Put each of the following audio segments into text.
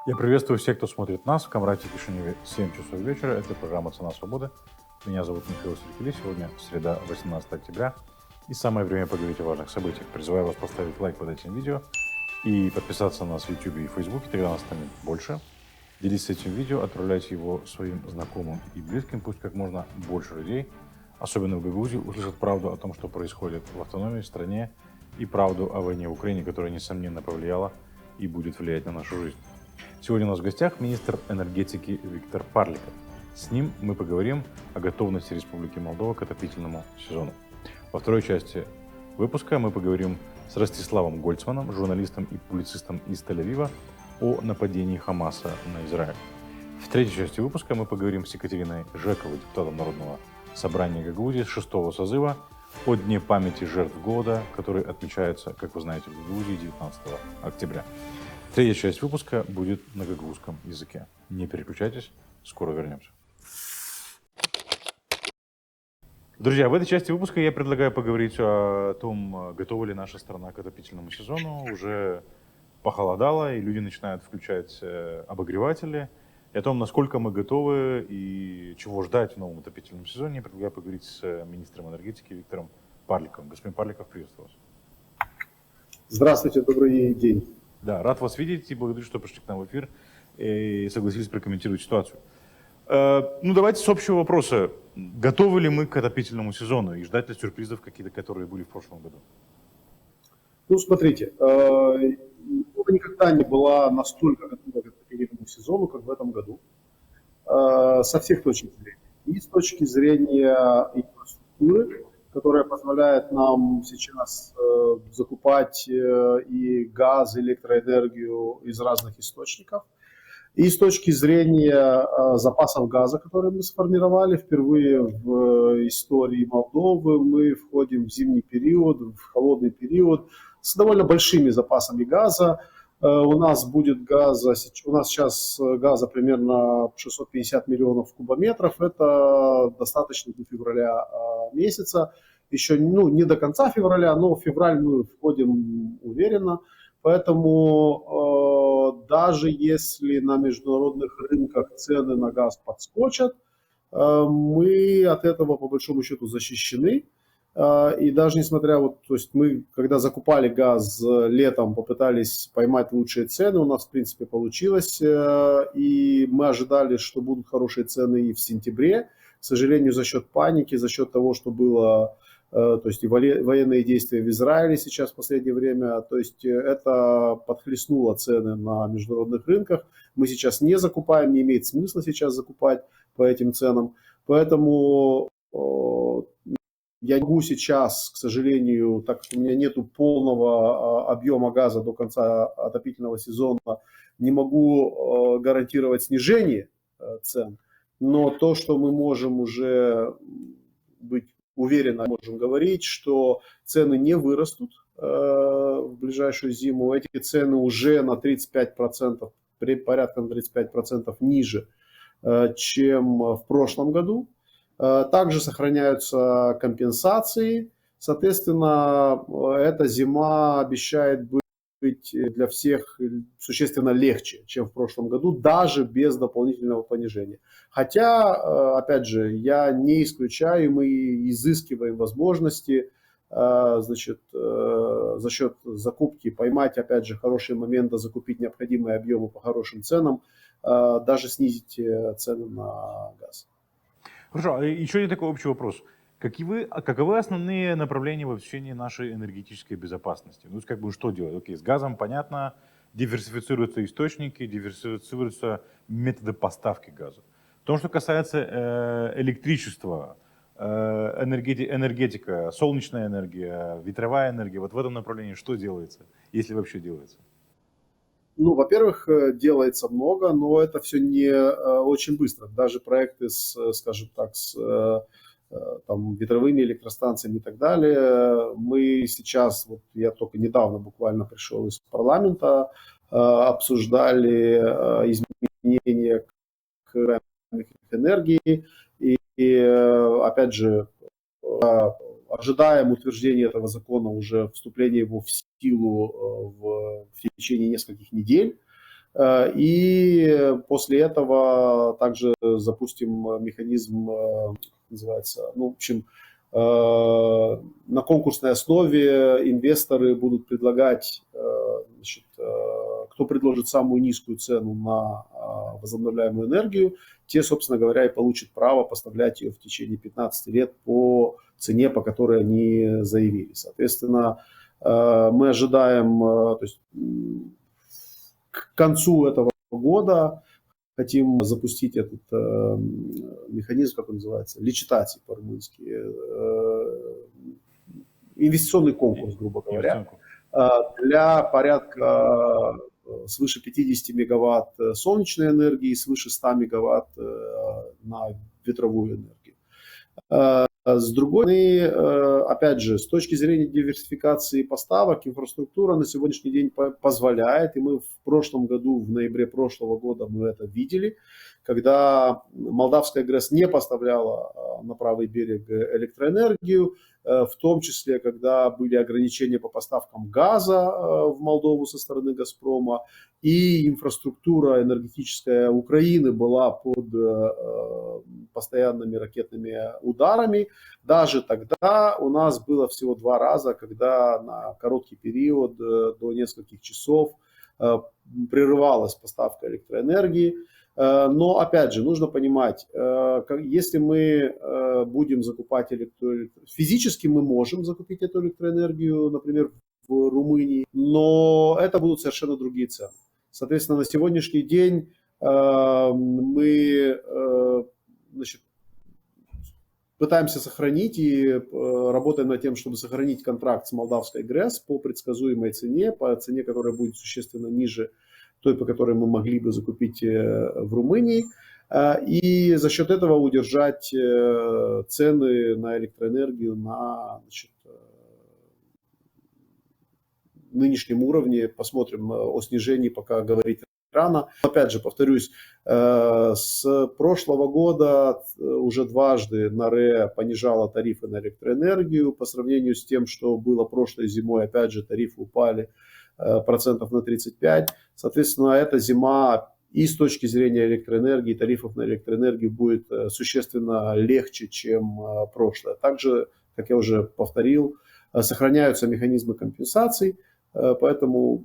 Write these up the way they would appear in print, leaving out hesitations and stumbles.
Я приветствую всех, кто смотрит нас в Камрате Кишиневе 7 часов вечера. Это программа «Цена свободы». Меня зовут Михаил Серкели. Сегодня среда, 18 октября. И самое время поговорить о важных событиях. Призываю вас поставить лайк под этим видео и подписаться на нас в YouTube и Facebook, тогда нас станет больше. Делитесь этим видео, отправляйте его своим знакомым и близким. Пусть как можно больше людей, особенно в Гагаузии, услышат правду о том, что происходит в автономии, в стране, и правду о войне в Украине, которая, несомненно, повлияла и будет влиять на нашу жизнь. Сегодня у нас в гостях министр энергетики Виктор Парликов. С ним мы поговорим о готовности Республики Молдова к отопительному сезону. Во второй части выпуска мы поговорим с Ростиславом Гольцманом, журналистом и публицистом из Тель-Авива, о нападении Хамаса на Израиль. В третьей части выпуска мы поговорим с Екатериной Жековой, депутатом Народного собрания Гагаузии 6-го созыва, о Дне памяти жертв голода, который отмечается, как вы знаете, в Гагаузии 19 октября. Третья часть выпуска будет на гагаузском языке. Не переключайтесь, скоро вернемся. Друзья, в этой части выпуска я предлагаю поговорить о том, готова ли наша страна к отопительному сезону. Уже похолодало, и люди начинают включать обогреватели. И о том, насколько мы готовы и чего ждать в новом отопительном сезоне, я предлагаю поговорить с министром энергетики Виктором Парликовым. Господин Парликов, приветствую вас. Здравствуйте, добрый день. Да, рад вас видеть и благодарю, что пришли к нам в эфир и согласились прокомментировать ситуацию. Давайте с общего вопроса. Готовы ли мы к отопительному сезону и ждать ли сюрпризов какие-то, которые были в прошлом году? Смотрите, никогда не была настолько готова к отопительному сезону, как в этом году. Со всех точек зрения. И с точки зрения инфраструктуры, которая позволяет нам сейчас закупать и газ, и электроэнергию из разных источников. И с точки зрения запасов газа, которые мы сформировали, впервые в истории Молдовы мы входим в зимний период, в холодный период с довольно большими запасами газа. У нас будет газа, у нас сейчас газа примерно 650 миллионов кубометров. Это достаточно до февраля месяца. Еще не до конца февраля, но в февраль мы входим уверенно. Поэтому даже если на международных рынках цены на газ подскочат, мы от этого по большому счету защищены. И даже несмотря, то есть мы, когда закупали газ летом, попытались поймать лучшие цены, у нас в принципе получилось, и мы ожидали, что будут хорошие цены и в сентябре. К сожалению, за счет паники, за счет того, что было, то есть и военные действия в Израиле сейчас в последнее время, то есть это подхлестнуло цены на международных рынках. Мы сейчас не закупаем, не имеет смысла сейчас закупать по этим ценам, поэтому я не могу сейчас, к сожалению, так как у меня нет полного объема газа до конца отопительного сезона, не могу гарантировать снижение цен, но то, что мы можем уже быть уверенно, можем говорить, что цены не вырастут в ближайшую зиму. Эти цены уже на 35%, порядка на 35% ниже, чем в прошлом году. Также сохраняются компенсации. Соответственно, эта зима обещает быть для всех существенно легче, чем в прошлом году, даже без дополнительного понижения. Хотя, опять же, я не исключаю, мы изыскиваем возможности, значит, за счет закупки поймать, опять же, хорошие моменты, закупить необходимые объемы по хорошим ценам, даже снизить цены на газ. Хорошо, еще один такой общий вопрос. Каковы основные направления в обеспечении нашей энергетической безопасности? Что делать? Окей, с газом понятно, диверсифицируются источники, диверсифицируются методы поставки газа. В том, что касается электричества, энергетика, солнечная энергия, ветровая энергия, вот в этом направлении что делается, если вообще делается? Во-первых, делается много, но это все не очень быстро. Даже проекты скажем так, с ветровыми электростанциями и так далее. Мы сейчас, я только недавно буквально пришел из парламента, обсуждали изменения к энергии. И опять же, ожидаем утверждения этого закона, уже вступления его в силу в течение нескольких недель. И после этого также запустим механизм, называется, ну, в общем, на конкурсной основе инвесторы будут предлагать, значит, кто предложит самую низкую цену на возобновляемую энергию, те, собственно говоря, и получат право поставлять ее в течение 15 лет по цене, по которой они заявили. Соответственно, мы ожидаем, то есть, к концу этого года хотим запустить этот механизм, как он называется, личитации по-румынски, инвестиционный конкурс, грубо говоря, для порядка свыше 50 мегаватт солнечной энергии и свыше 100 мегаватт на ветровую энергию. С другой стороны, опять же, с точки зрения диверсификации поставок, инфраструктура на сегодняшний день позволяет, и мы в прошлом году, в ноябре прошлого года мы это видели, когда Молдавская ГРЭС не поставляла на правый берег электроэнергию, в том числе, когда были ограничения по поставкам газа в Молдову со стороны «Газпрома», и инфраструктура энергетическая Украины была под постоянными ракетными ударами. Даже тогда у нас было всего 2 раза, когда на короткий период до нескольких часов прерывалась поставка электроэнергии. Но, опять же, нужно понимать, если мы будем закупать физически мы можем закупить эту электроэнергию, например, в Румынии, но это будут совершенно другие цены. Соответственно, на сегодняшний день мы, значит, пытаемся сохранить и работаем над тем, чтобы сохранить контракт с Молдавской ГРЭС по предсказуемой цене, по цене, которая будет существенно ниже той, по которой мы могли бы закупить в Румынии, и за счет этого удержать цены на электроэнергию на, значит, нынешнем уровне. Посмотрим о снижении, пока говорить рано. Опять же, повторюсь, с прошлого года уже дважды НАРЭ понижала тарифы на электроэнергию. По сравнению с тем, что было прошлой зимой, опять же, тарифы упали процентов на 35. Соответственно, эта зима и с точки зрения электроэнергии, тарифов на электроэнергию будет существенно легче, чем прошлое. Также, как я уже повторил, сохраняются механизмы компенсаций, поэтому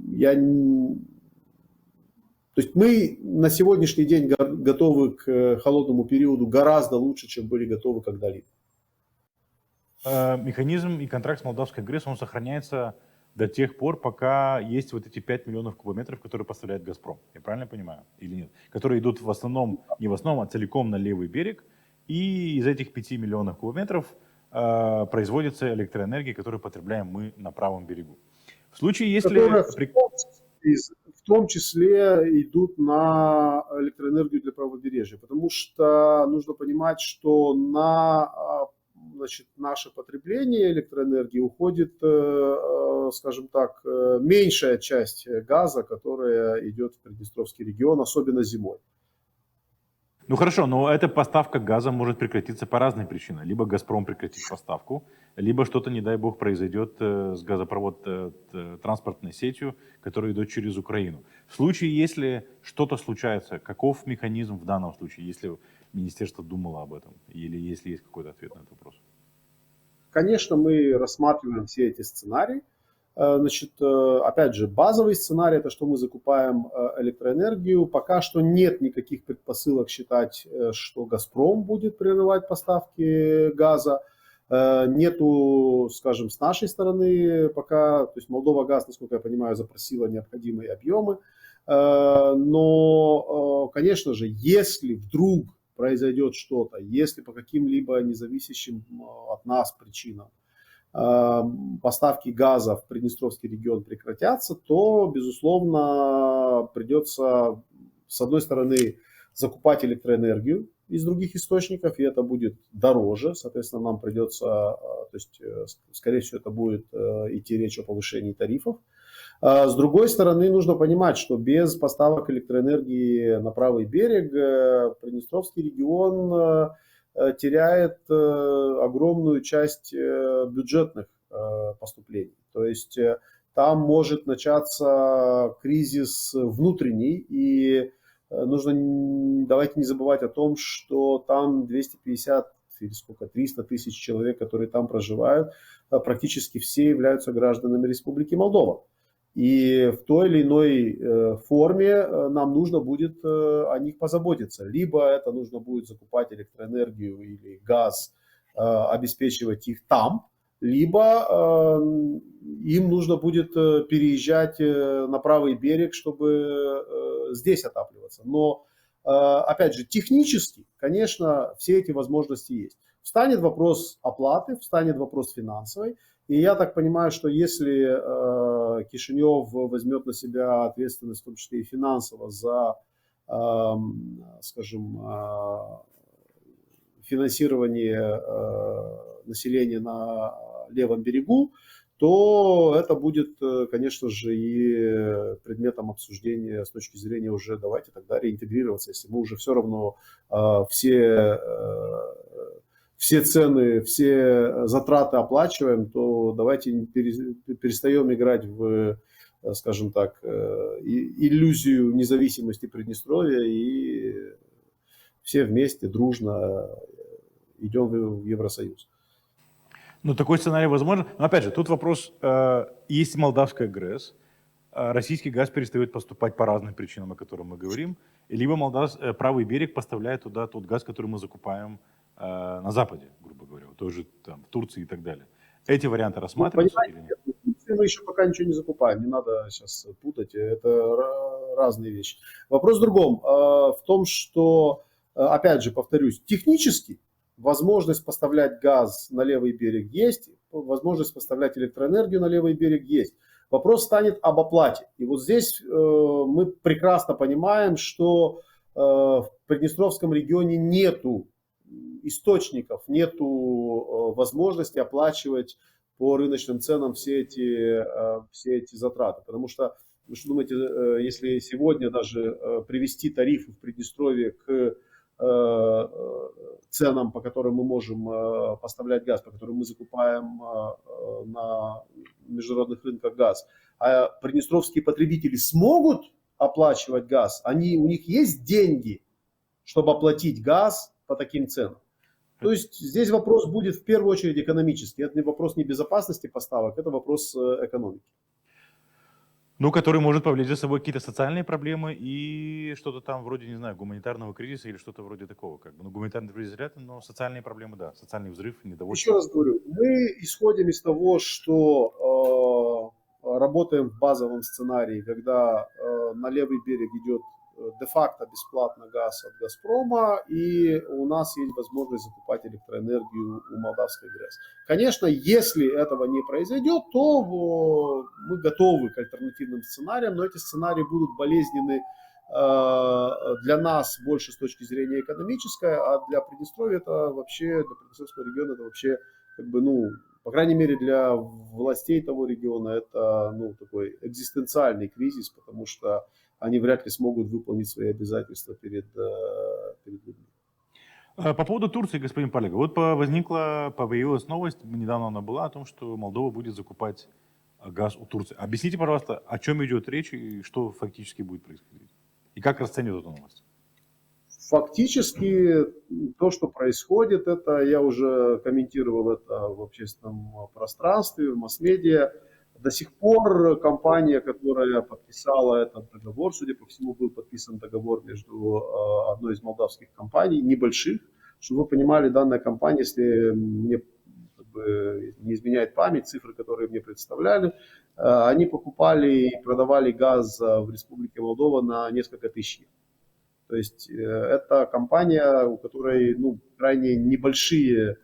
то есть мы на сегодняшний день готовы к холодному периоду гораздо лучше, чем были готовы когда-либо. Механизм и контракт с Молдавской ГРЭС, он сохраняется до тех пор, пока есть вот эти 5 миллионов кубометров, которые поставляет «Газпром». Я правильно понимаю? Или нет? Которые идут в основном, не в основном, а целиком на левый берег. И из этих 5 миллионов кубометров производится электроэнергия, которую потребляем мы на правом берегу. В случае, если... В том числе идут на электроэнергию для правобережья, потому что нужно понимать, что на, значит, наше потребление электроэнергии уходит, скажем так, меньшая часть газа, которая идет в Приднестровский регион, особенно зимой. Ну хорошо, но эта поставка газа может прекратиться по разным причинам. Либо «Газпром» прекратит поставку, либо что-то, не дай бог, произойдет с транспортной сетью, которая идет через Украину. В случае, если что-то случается, каков механизм в данном случае, если министерство думало об этом, или если есть какой-то ответ на этот вопрос? Конечно, мы рассматриваем все эти сценарии. Значит, опять же, базовый сценарий – это что мы закупаем электроэнергию. Пока что нет никаких предпосылок считать, что «Газпром» будет прерывать поставки газа. Нету, скажем, с нашей стороны пока, то есть Молдова-Газ, насколько я понимаю, запросила необходимые объемы. Но, конечно же, если вдруг произойдет что-то, если по каким-либо независящим от нас причинам поставки газа в Приднестровский регион прекратятся, то, безусловно, придется, с одной стороны, закупать электроэнергию из других источников, и это будет дороже, соответственно, нам придется, то есть, скорее всего, это будет идти речь о повышении тарифов. С другой стороны, нужно понимать, что без поставок электроэнергии на правый берег Приднестровский регион теряет огромную часть бюджетных поступлений. То есть там может начаться кризис внутренний, и давайте не забывать о том, что там 250 или сколько, 300 тысяч человек, которые там проживают, практически все являются гражданами Республики Молдова. И в той или иной форме нам нужно будет о них позаботиться. Либо это нужно будет закупать электроэнергию или газ, обеспечивать их там, либо им нужно будет переезжать на правый берег, чтобы здесь отапливаться. Но, опять же, технически, конечно, все эти возможности есть. Встанет вопрос оплаты, встанет вопрос финансовый. И я так понимаю, что если Кишинев возьмет на себя ответственность, в том числе и финансово, за, скажем, финансирование населения на левом берегу, то это будет, конечно же, и предметом обсуждения с точки зрения уже давайте тогда реинтегрироваться, если мы уже все равно все цены, все затраты оплачиваем, то давайте перестаем играть в, скажем так, иллюзию независимости Приднестровья и все вместе дружно идем в Евросоюз. Ну, такой сценарий возможен. Но опять же, тут вопрос, есть молдавская ГРЭС, российский газ перестает поступать по разным причинам, о которых мы говорим, либо правый берег поставляет туда тот газ, который мы закупаем на Западе, грубо говоря, тоже там, в Турции и так далее. Эти варианты рассматриваются или нет? Мы еще пока ничего не закупаем, не надо сейчас путать, это разные вещи. Вопрос в другом, в том, что, опять же, повторюсь, технически возможность поставлять газ на левый берег есть, возможность поставлять электроэнергию на левый берег есть. Вопрос станет об оплате. И вот здесь мы прекрасно понимаем, что в Приднестровском регионе нету источников, нету возможности оплачивать по рыночным ценам все эти затраты. Потому что, вы что думаете, если сегодня даже привести тарифы в Приднестровье к ценам, по которым мы можем поставлять газ, по которым мы закупаем на международных рынках газ, а приднестровские потребители смогут оплачивать газ, у них есть деньги, чтобы оплатить газ по таким ценам. То есть здесь вопрос будет в первую очередь экономический. Это не вопрос не безопасности поставок, это вопрос экономики. Ну, который может повлечь за собой какие-то социальные проблемы и что-то там вроде, не знаю, гуманитарного кризиса или что-то вроде такого. Как бы. Ну, гуманитарный кризис вряд ли, но социальные проблемы, да. Социальный взрыв, недовольство. Еще раз говорю, мы исходим из того, что работаем в базовом сценарии, когда на левый берег идет де-факто бесплатно газ от «Газпрома», и у нас есть возможность закупать электроэнергию у молдавской ГРЭС. Конечно, если этого не произойдет, то мы готовы к альтернативным сценариям, но эти сценарии будут болезненны для нас больше с точки зрения экономической, а для Приднестровья это вообще, для Приднестровского региона это вообще, как бы, ну, по крайней мере для властей того региона это, ну, такой экзистенциальный кризис, потому что они вряд ли смогут выполнить свои обязательства перед людьми. По поводу Турции, господин Палега, вот появилась новость, недавно она была, о том, что Молдова будет закупать газ у Турции. Объясните, пожалуйста, о чем идет речь и что фактически будет происходить? И как расценивают эту новость? Фактически то, что происходит, это я уже комментировал это в общественном пространстве, в масс-медиа. До сих пор компания, которая подписала этот договор, судя по всему, был подписан договор между одной из молдавских компаний, небольших. Чтобы вы понимали, данная компания, если мне не изменяет память, цифры, которые мне представляли, они покупали и продавали газ в Республике Молдова на несколько тысяч евро. То есть это компания, у которой, ну, крайне небольшие,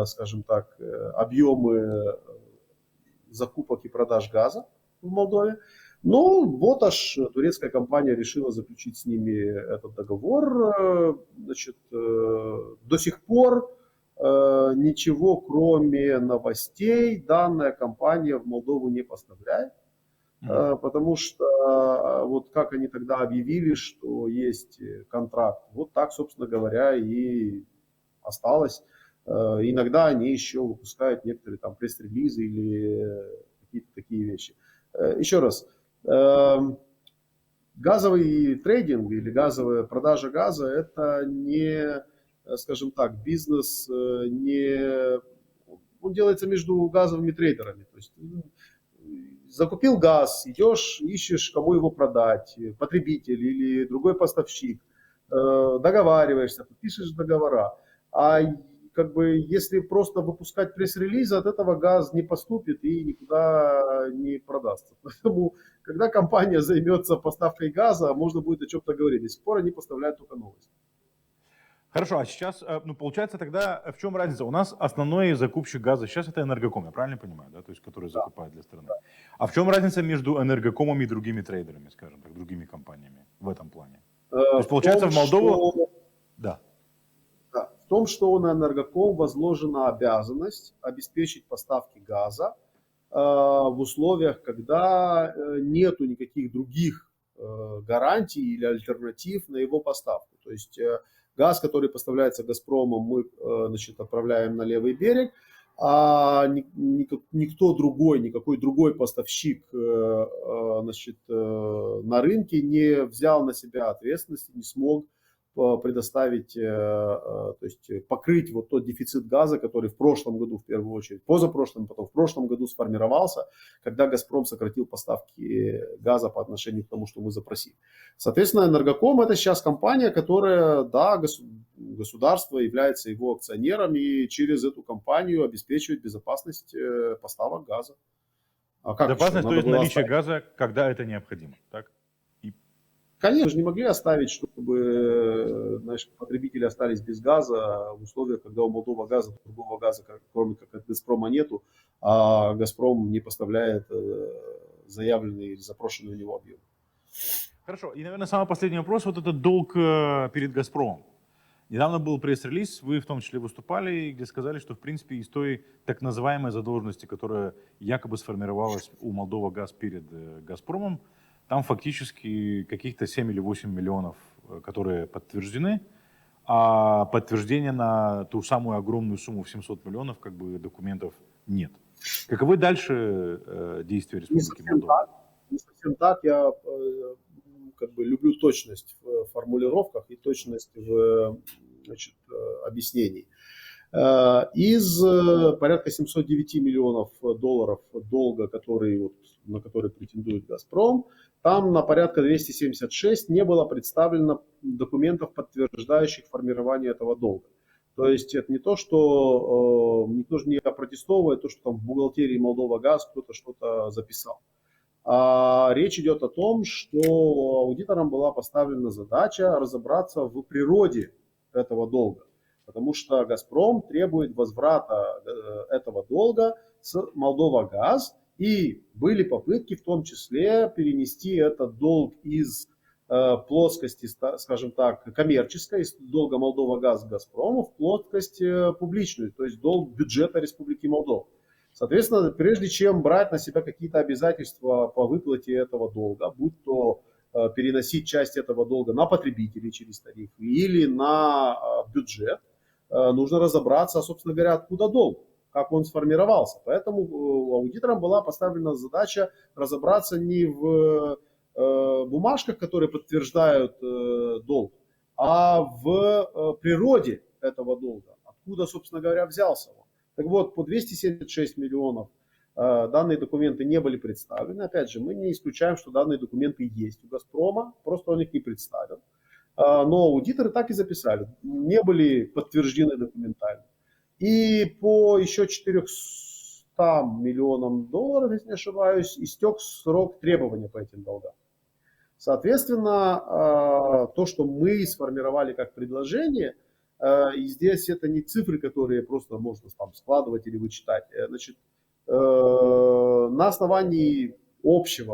скажем так, объемы закупок и продаж газа в Молдове. Но вот аж турецкая компания решила заключить с ними этот договор. Значит, до сих пор ничего, кроме новостей, данная компания в Молдову не поставляет. Потому что вот как они тогда объявили, что есть контракт, вот так, собственно говоря, и осталось. Иногда они еще выпускают некоторые там пресс-релизы или какие-то такие вещи. Еще раз, эм, газовый трейдинг или газовая продажа газа – это не, скажем так, бизнес, не, он делается между газовыми трейдерами. То есть закупил газ, идешь, ищешь, кому его продать, потребитель или другой поставщик, договариваешься, подпишешь договора. А как бы если просто выпускать пресс-релизы, от этого газ не поступит и никуда не продастся. Поэтому, когда компания займется поставкой газа, можно будет о чем-то говорить. До сих пор они поставляют только новости. Хорошо, а сейчас, ну, получается тогда, в чем разница? У нас основной закупщик газа сейчас это Энергоком, я правильно понимаю, да? То есть, который Да. закупает для страны. А в чем разница между Энергокомом и другими трейдерами, скажем так, другими компаниями в этом плане? То есть, получается, в Молдову... Да. Да, в том, что на Энергоком возложена обязанность обеспечить поставки газа в условиях, когда нету никаких других гарантий или альтернатив на его поставку. То есть газ, который поставляется «Газпромом», мы значит, отправляем на левый берег, а никто другой, никакой другой поставщик значит, на рынке не взял на себя ответственность, не смог предоставить, то есть покрыть вот тот дефицит газа, который в прошлом году, в первую очередь, позапрошлом, потом в прошлом году сформировался, когда «Газпром» сократил поставки газа по отношению к тому, что мы запросили. Соответственно, «Энергоком» это сейчас компания, которая, да, государство является его акционером и через эту компанию обеспечивает безопасность поставок газа. А как Безопасность, то есть наличие оставить газа, когда это необходимо, так? Конечно, мы же не могли оставить, чтобы, знаешь, потребители остались без газа в условиях, когда у Молдова газа, другого газа, кроме как от «Газпрома», нету, а «Газпром» не поставляет заявленный или запрошенный у него объем. Хорошо. И, наверное, самый последний вопрос. Вот этот долг перед «Газпромом». Недавно был пресс-релиз, вы в том числе выступали, где сказали, что, в принципе, из той так называемой задолженности, которая якобы сформировалась у Молдова газ перед «Газпромом», там фактически каких-то 7 или 8 миллионов, которые подтверждены, а подтверждения на ту самую огромную сумму в 700 миллионов как бы документов нет. Каковы дальше действия Республики Молдова? Не совсем так. Я как бы люблю точность в формулировках и точность в, значит, объяснении. Из порядка 709 миллионов долларов долга, на который претендует «Газпром», там на порядка 276 не было представлено документов, подтверждающих формирование этого долга. То есть это не то, что никто же не опротестовывает то, что там в бухгалтерии «Молдова-Газ» кто-то что-то записал. А речь идет о том, что аудиторам была поставлена задача разобраться в природе этого долга. Потому что «Газпром» требует возврата этого долга с «Молдова-Газ». И были попытки в том числе перенести этот долг из плоскости, скажем так, коммерческой, из долга «Молдова-Газ» «Газпрому» в плоскость публичную, то есть долг бюджета Республики Молдова. Соответственно, прежде чем брать на себя какие-то обязательства по выплате этого долга, будь то переносить часть этого долга на потребителей через тариф или на бюджет, нужно разобраться, собственно говоря, откуда долг, как он сформировался. Поэтому аудиторам была поставлена задача разобраться не в бумажках, которые подтверждают долг, а в природе этого долга, откуда, собственно говоря, взялся он. Так вот, по 276 миллионов данные документы не были представлены. Опять же, мы не исключаем, что данные документы есть у «Газпрома», просто он их не представил. Но аудиторы так и записали, не были подтверждены документально. И по еще 400 миллионам долларов, если не ошибаюсь, истек срок требования по этим долгам. Соответственно, то, что мы сформировали как предложение, и здесь это не цифры, которые просто можно там складывать или вычитать. Значит, на основании общей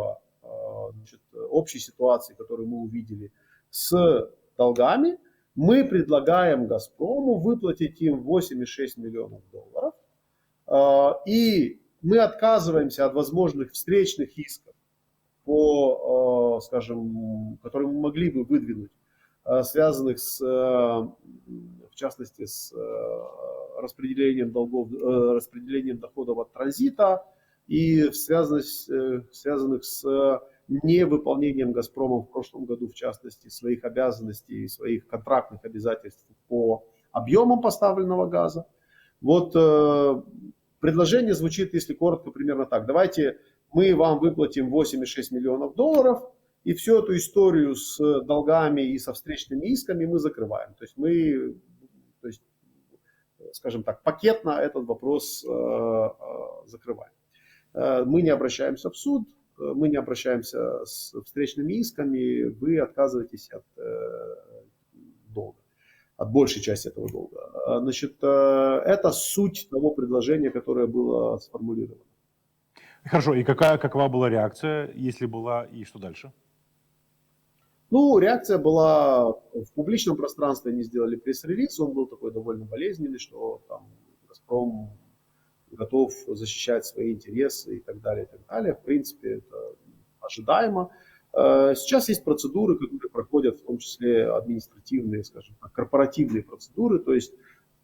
ситуации, которую мы увидели с долгами, мы предлагаем «Газпрому» выплатить им 8,6 миллионов долларов. И мы отказываемся от возможных встречных исков, которые мы могли бы выдвинуть, связанных в частности с распределением доходов от транзита, и связанных с невыполнением «Газпромом» в прошлом году, в частности, своих обязанностей, своих контрактных обязательств по объемам поставленного газа. Вот предложение звучит, если коротко, примерно так. Давайте мы вам выплатим 8,6 миллионов долларов, и всю эту историю с долгами и со встречными исками мы закрываем. То есть, скажем так, пакетно этот вопрос закрываем. Мы не обращаемся в суд, мы не обращаемся с встречными исками, вы отказываетесь от долга, от большей части этого долга. Значит, это суть того предложения, которое было сформулировано. Хорошо, и какова была реакция, если была, и что дальше? Ну, реакция была в публичном пространстве, они сделали пресс-релиз, он был такой довольно болезненный, что там «Газпром» готов защищать свои интересы и так далее, и так далее. В принципе, это ожидаемо. Сейчас есть процедуры, которые проходят, в том числе административные, скажем так, корпоративные процедуры, то есть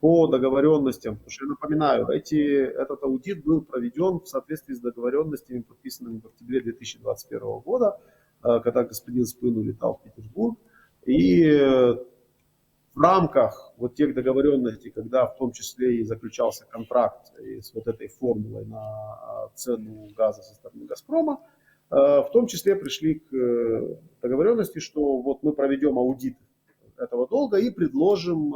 по договоренностям, потому что я напоминаю, этот аудит был проведен в соответствии с договоренностями, подписанными в октябре 2021 года, когда господин Спын улетал в Петербург. И в рамках вот тех договоренностей, когда в том числе и заключался контракт с вот этой формулой на цену газа со стороны «Газпрома», в том числе пришли к договоренности, что вот мы проведем аудит этого долга и предложим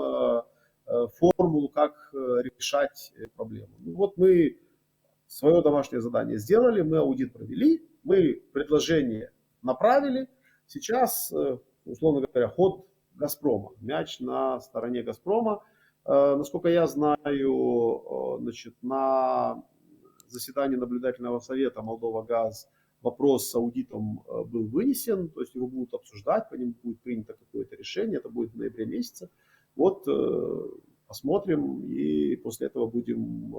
формулу, как решать проблему. Ну, вот мы свое домашнее задание сделали, мы аудит провели, мы предложение направили. Сейчас, условно говоря, ход «Газпрома». Мяч на стороне «Газпрома». Насколько я знаю, значит, на заседании наблюдательного совета «Молдова-Газ» вопрос с аудитом был вынесен, то есть его будут обсуждать, по нему будет принято какое-то решение, это будет в ноябре месяце. Вот посмотрим и после этого будем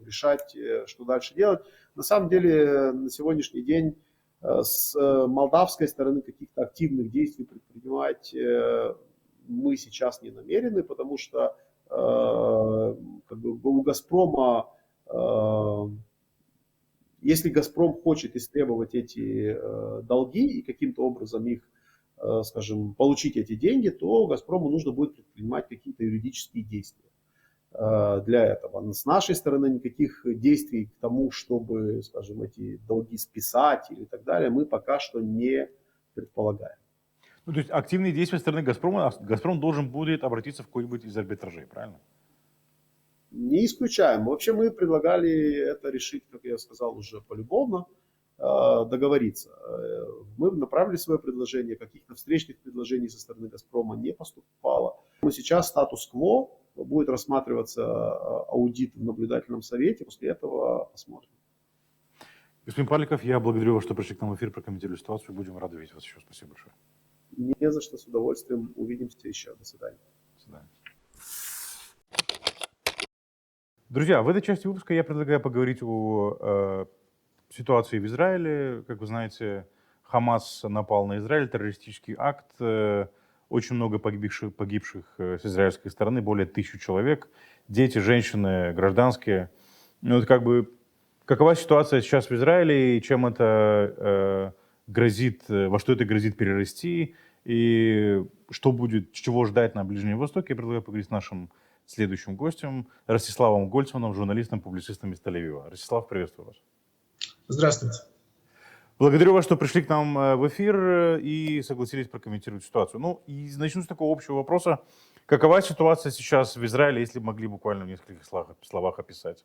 решать, что дальше делать. На самом деле на сегодняшний день с молдавской стороны каких-то активных действий предпринимать мы сейчас не намерены, потому что как бы у «Газпрома», если «Газпром» хочет истребовать эти долги и каким-то образом их, скажем, получить эти деньги, то «Газпрому» нужно будет предпринимать какие-то юридические действия для этого. С нашей стороны никаких действий к тому, чтобы, скажем, эти долги списать или так далее, мы пока что не предполагаем. Ну, то есть активные действия со стороны «Газпрома», «Газпром» должен будет обратиться в какой-нибудь из арбитражей, правильно? Не исключаем. Вообще мы предлагали это решить, как я сказал, уже полюбовно, договориться. Мы направили свое предложение, каких-то встречных предложений со стороны «Газпрома» не поступало. Но сейчас статус-кво, будет рассматриваться аудит в наблюдательном совете, после этого посмотрим. Господин Павликов, я благодарю вас, что пришли к нам в эфир, прокомментировали ситуацию. Будем рады видеть вас еще. Спасибо большое. Не за что, с удовольствием. Увидимся еще. До свидания. До свидания. Друзья, в этой части выпуска я предлагаю поговорить о ситуации в Израиле. Как вы знаете, Хамас напал на Израиль, террористический акт. Очень много погибших с израильской стороны, более 1000 человек. Дети, женщины, гражданские. Ну, вот как бы, какова ситуация сейчас в Израиле и чем это грозит, во что это грозит перерасти, и что будет, чего ждать на Ближнем Востоке, я предлагаю поговорить с нашим следующим гостем, Ростиславом Гольцманом, журналистом, публицистом из Тель-Авива. Ростислав, приветствую вас. Здравствуйте. Благодарю вас, что пришли к нам в эфир и согласились прокомментировать ситуацию. Ну, и начну с такого общего вопроса. Какова ситуация сейчас в Израиле, если могли буквально в нескольких словах описать?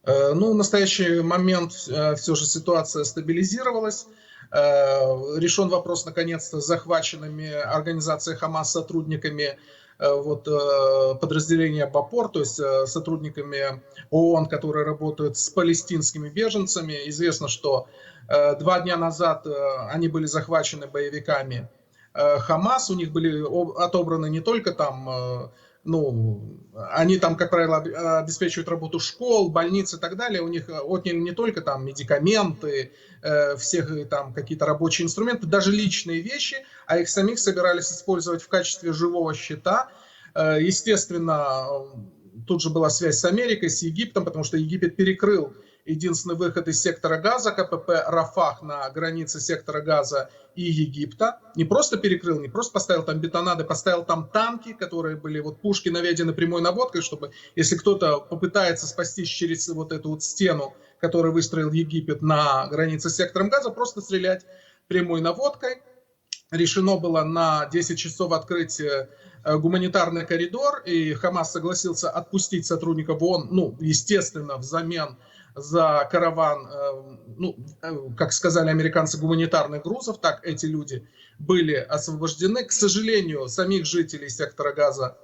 Ну, в настоящий момент все же ситуация стабилизировалась. Решен вопрос, наконец-то, с захваченными организацией Хамас сотрудниками подразделения БАПОР, то есть сотрудниками ООН, которые работают с палестинскими беженцами. Известно, что 2 дня назад они были захвачены боевиками Хамас, у них были отобраны не только там, они там, как правило, обеспечивают работу школ, больниц и так далее, у них отняли не только там медикаменты, всех там какие-то рабочие инструменты, даже личные вещи, а их самих собирались использовать в качестве живого щита. Естественно, тут же была связь с Америкой, с Египтом, потому что Египет перекрыл единственный выход из сектора Газа, КПП Рафах на границе сектора Газа и Египта. Не просто перекрыл, не просто поставил там бетонады, поставил там танки, которые были, вот пушки наведены прямой наводкой, чтобы если кто-то попытается спастись через вот эту вот стену, которую выстроил Египет на границе с сектором Газа, просто стрелять прямой наводкой. Решено было на 10 часов открыть гуманитарный коридор, и Хамас согласился отпустить сотрудников ООН, ну, естественно, взамен за караван, ну, как сказали американцы, гуманитарных грузов. Так эти люди были освобождены. К сожалению, самих жителей сектора Газа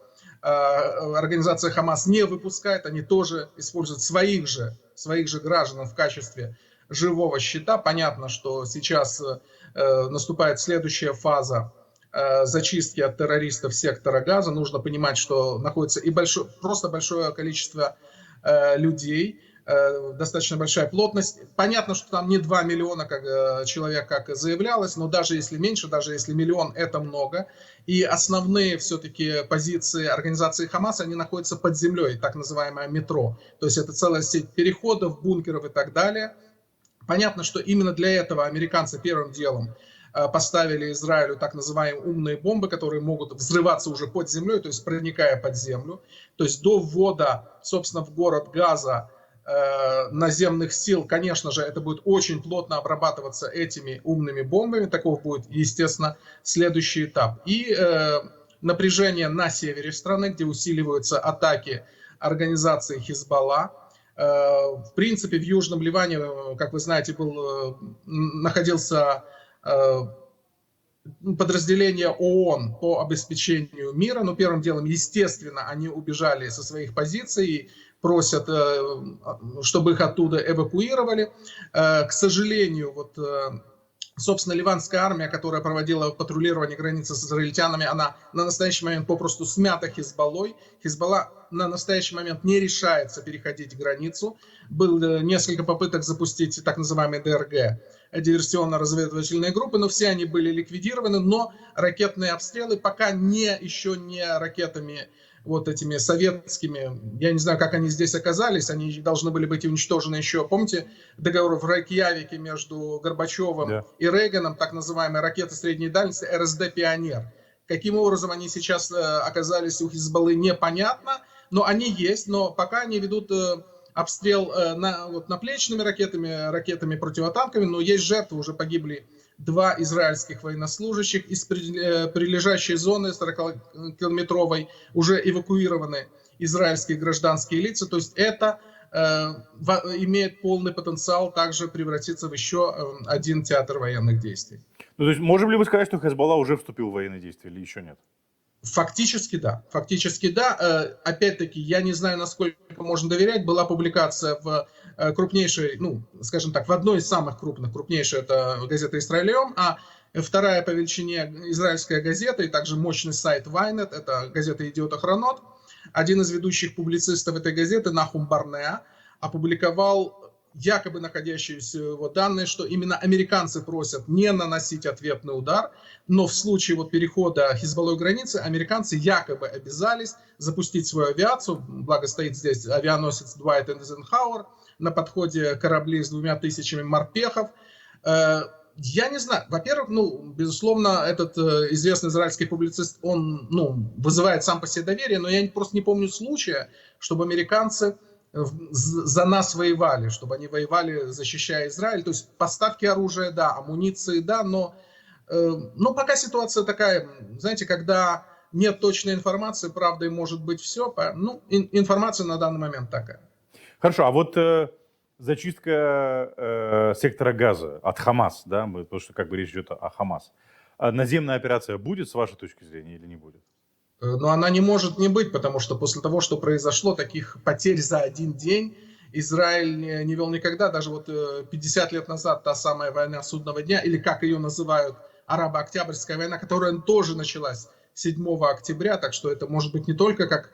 организация Хамас не выпускает, они тоже используют своих же граждан в качестве живого щита. Понятно, что сейчас наступает следующая фаза зачистки от террористов сектора Газа. Нужно понимать, что находится и просто большое количество людей, достаточно большая плотность. Понятно, что там не 2 миллиона человек, как заявлялось, но даже если меньше, даже если миллион, это много. И основные все-таки позиции организации Хамас, они находятся под землей, так называемое метро. То есть это целая сеть переходов, бункеров и так далее. Понятно, что именно для этого американцы первым делом поставили Израилю так называемые умные бомбы, которые могут взрываться уже под землей, то есть проникая под землю. То есть до ввода, собственно, в город Газа наземных сил, конечно же, это будет очень плотно обрабатываться этими умными бомбами. Таков будет, естественно, следующий этап. И напряжение на севере страны, где усиливаются атаки организации Хизбалла. В принципе, в Южном Ливане, как вы знаете, находился подразделение ООН по обеспечению мира. Но первым делом, естественно, они убежали со своих позиций и просят, чтобы их оттуда эвакуировали. К сожалению, вот, собственно, ливанская армия, которая проводила патрулирование границы с израильтянами, она на настоящий момент попросту смята Хизбаллой. Хизбалла на настоящий момент не решается переходить границу. Было несколько попыток запустить так называемые ДРГ, диверсионно-разведывательные группы, но все они были ликвидированы. Но ракетные обстрелы пока еще не ракетами вот этими советскими, я не знаю, как они здесь оказались, они должны были быть уничтожены еще, помните, договор в Рейкьявике между Горбачевым и Рейганом, так называемые ракеты средней дальности РСД «Пионер». Каким образом они сейчас оказались у Хизбаллы, непонятно, но они есть, но пока они ведут обстрел наплечными ракетами противотанковыми, но есть жертвы, уже погибли 2 израильских военнослужащих из прилежащей зоны 40-километровой, уже эвакуированы израильские гражданские лица. То есть это имеет полный потенциал также превратиться в еще один театр военных действий. Ну, то есть можем ли вы сказать, что Хизбалла уже вступил в военные действия или еще нет? Фактически да. Фактически да. Опять-таки, я не знаю, насколько можно доверять. Была публикация в крупнейшей, ну, скажем так, в одной из самых крупнейшая это газета «Исраэль-Йом», а вторая по величине израильская газета и также мощный сайт Ynet, это газета «Идиот Ахронот». Один из ведущих публицистов этой газеты, Нахум Барнеа, опубликовал якобы находящиеся данные, что именно американцы просят не наносить ответный удар, но в случае вот перехода Хизбаллой границы американцы якобы обязались запустить свою авиацию, благо стоит здесь авианосец Дуайт Эйзенхауэр, на подходе корабли с 2000 морпехов. Я не знаю, во-первых, безусловно, этот известный израильский публицист, он вызывает сам по себе доверие, но я просто не помню случая, чтобы американцы за нас воевали, чтобы они воевали, защищая Израиль. То есть поставки оружия, да, амуниции, да, но пока ситуация такая, знаете, когда нет точной информации, правда, и может быть все, информация на данный момент такая. Хорошо, а вот зачистка сектора Газа от Хамас, да, потому что как бы речь идет о Хамас. Наземная операция будет, с вашей точки зрения, или не будет? Но она не может не быть, потому что после того, что произошло, таких потерь за один день Израиль не вел никогда. Даже вот 50 лет назад та самая война судного дня, или как ее называют, арабо-октябрьская война, которая тоже началась 7 октября, так что это может быть не только как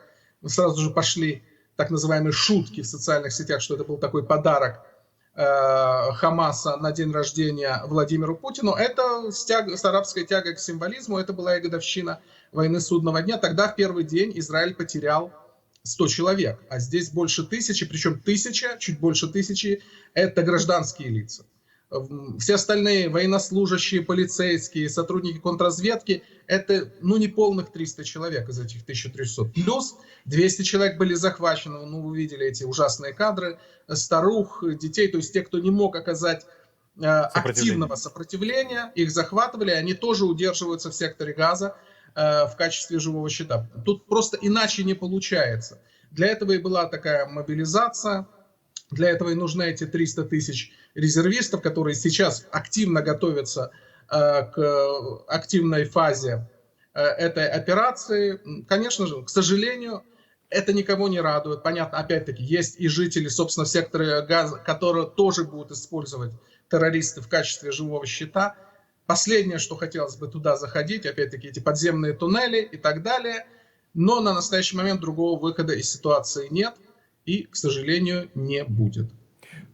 сразу же пошли так называемые шутки в социальных сетях, что это был такой подарок Хамаса на день рождения Владимиру Путину. Это с арабской тягой к символизму, это была и годовщина войны судного дня. Тогда в первый день Израиль потерял 100 человек, а здесь больше 1000, причем 1000, чуть больше 1000, это гражданские лица. Все остальные военнослужащие, полицейские, сотрудники контрразведки, это не полных 300 человек из этих 1300. Плюс 200 человек были захвачены, вы видели эти ужасные кадры, старух, детей, то есть те, кто не мог оказать активного сопротивления, их захватывали, они тоже удерживаются в секторе Газа в качестве живого щита. Тут просто иначе не получается. Для этого и была такая мобилизация, для этого и нужны эти 300 тысяч резервистов, которые сейчас активно готовятся к активной фазе этой операции. Конечно же, к сожалению, это никого не радует. Понятно, опять-таки, есть и жители, собственно, сектора Газа, которые тоже будут использовать террористы в качестве живого щита. Последнее, что хотелось бы туда заходить, опять-таки, эти подземные туннели и так далее. Но на настоящий момент другого выхода из ситуации нет и, к сожалению, не будет.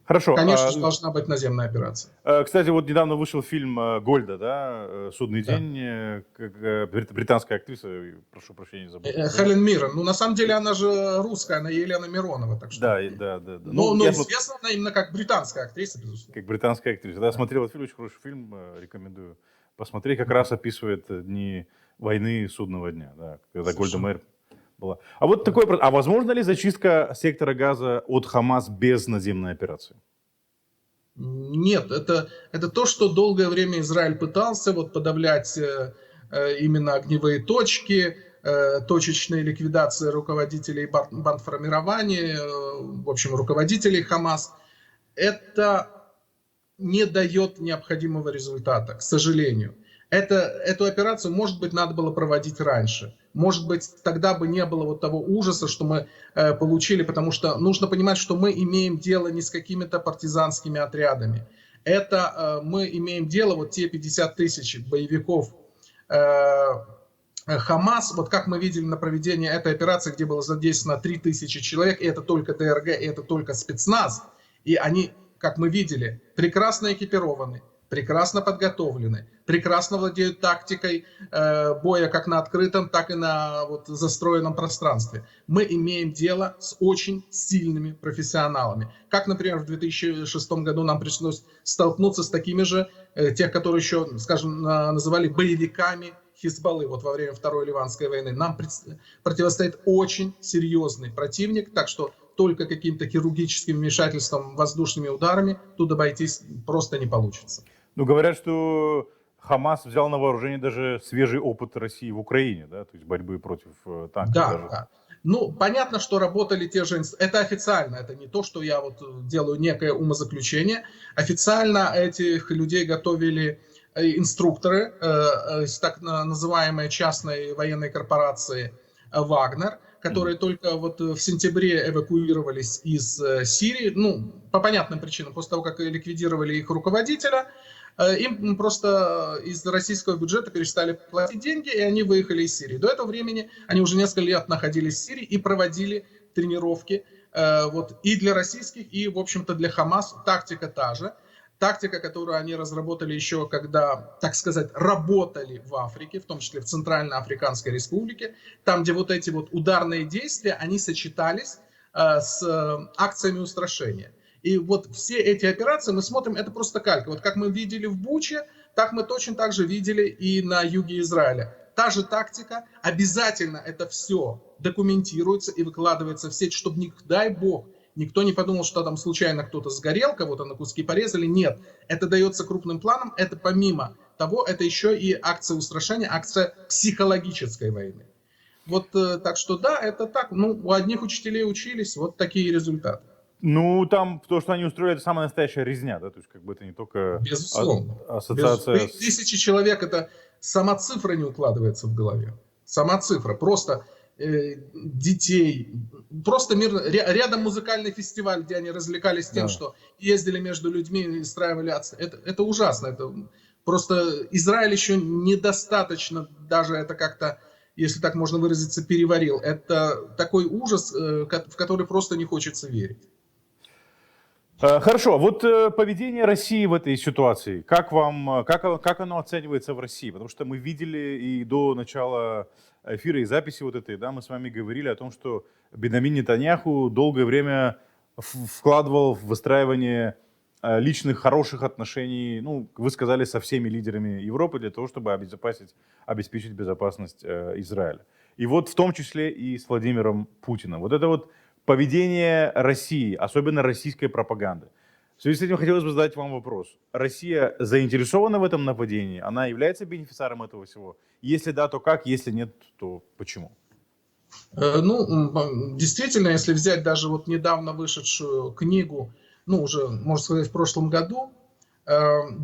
Хорошо. Конечно же, должна быть наземная операция. Кстати, вот недавно вышел фильм «Гольда», да, «Судный день», британская актриса, прошу прощения, забыл. Хелен Миррен. На самом деле она же русская, она Елена Миронова. Так что... Да. Но известна она именно как британская актриса, безусловно. Как британская актриса. Да, смотрел этот фильм, очень хороший фильм, рекомендую посмотреть. Как раз описывает дни войны Судного дня, да, когда Гольда Меир была. А вот такой вопрос. А возможно ли зачистка сектора Газа от Хамас без наземной операции? Нет, это то, что долгое время Израиль пытался подавлять именно огневые точки, точечные ликвидации руководителей бандформирований, в общем, руководителей Хамас. Это не дает необходимого результата, к сожалению. Эту операцию, может быть, надо было проводить раньше. Может быть, тогда бы не было того ужаса, что мы получили, потому что нужно понимать, что мы имеем дело не с какими-то партизанскими отрядами. Это мы имеем дело, те 50 тысяч боевиков Хамас, как мы видели на проведении этой операции, где было задействовано 3000 человек, и это только ДРГ, и это только спецназ, и они, как мы видели, прекрасно экипированы, прекрасно подготовлены, прекрасно владеют тактикой боя как на открытом, так и на застроенном пространстве. Мы имеем дело с очень сильными профессионалами. Как, например, в 2006 году нам пришлось столкнуться с такими же, тех, которые еще, скажем, называли боевиками Хизбаллы во время Второй Ливанской войны. Нам противостоит очень серьезный противник, так что только каким-то хирургическим вмешательством, воздушными ударами тут обойтись просто не получится. Говорят, что Хамас взял на вооружение даже свежий опыт России в Украине, да, то есть борьбы против танков. Да. Понятно, что работали те же... Это официально, это не то, что я делаю некое умозаключение. Официально этих людей готовили инструкторы из так называемой частной военной корпорации «Вагнер», которые только в сентябре эвакуировались из Сирии, по понятным причинам, после того, как ликвидировали их руководителя, им просто из российского бюджета перестали платить деньги, и они выехали из Сирии. До этого времени они уже несколько лет находились в Сирии и проводили тренировки и для российских, и, в общем-то, для Хамас. Тактика та же. Тактика, которую они разработали еще, когда, так сказать, работали в Африке, в том числе в Центральноафриканской Республике, там, где эти ударные действия, они сочетались с акциями устрашения. И все эти операции мы смотрим, это просто калька. Как мы видели в Буче, так мы точно так же видели и на юге Израиля. Та же тактика, обязательно это все документируется и выкладывается в сеть, чтобы, не дай бог, никто не подумал, что там случайно кто-то сгорел, кого-то на куски порезали. Нет, это дается крупным планом, это помимо того, это еще и акция устрашения, акция психологической войны. Так что да, это так. У одних учителей учились, такие результаты. Там то, что они устроили, это самая настоящая резня, да, то есть это не только ассоциация. 1000 человек, это сама цифра не укладывается в голове. Сама цифра, просто детей, просто рядом музыкальный фестиваль, где они развлекались тем, что ездили между людьми и устраивали акции. Это ужасно, это просто Израиль еще недостаточно, даже это как-то, если так можно выразиться, переварил. Это такой ужас, в который просто не хочется верить. Хорошо, вот поведение России в этой ситуации, как оно оценивается в России? Потому что мы видели и до начала эфира и записи вот этой, да, мы с вами говорили о том, что Беньямин Нетаньяху долгое время вкладывал в выстраивание личных хороших отношений, ну, вы сказали, со всеми лидерами Европы для того, чтобы обеспечить безопасность Израиля. И вот в том числе и с Владимиром Путиным. Вот это вот поведение России, особенно российской пропаганды. В связи с этим хотелось бы задать вам вопрос. Россия заинтересована в этом нападении? Она является бенефициаром этого всего? Если да, то как? Если нет, то почему? Ну, действительно, если взять даже вот недавно вышедшую книгу, ну, уже, можно сказать, в прошлом году,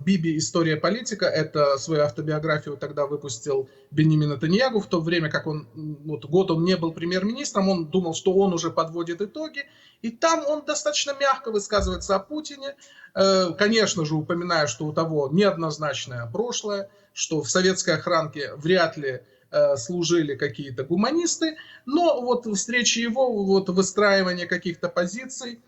«Биби. История политика», это свою автобиографию тогда выпустил Беньямин Нетаньяху, в то время как он, вот год он не был премьер-министром, он думал, что он уже подводит итоги, и там он достаточно мягко высказывается о Путине, конечно же, упоминая, что у того неоднозначное прошлое, что в советской охранке вряд ли служили какие-то гуманисты, но вот встречи его, вот выстраивание каких-то позиций,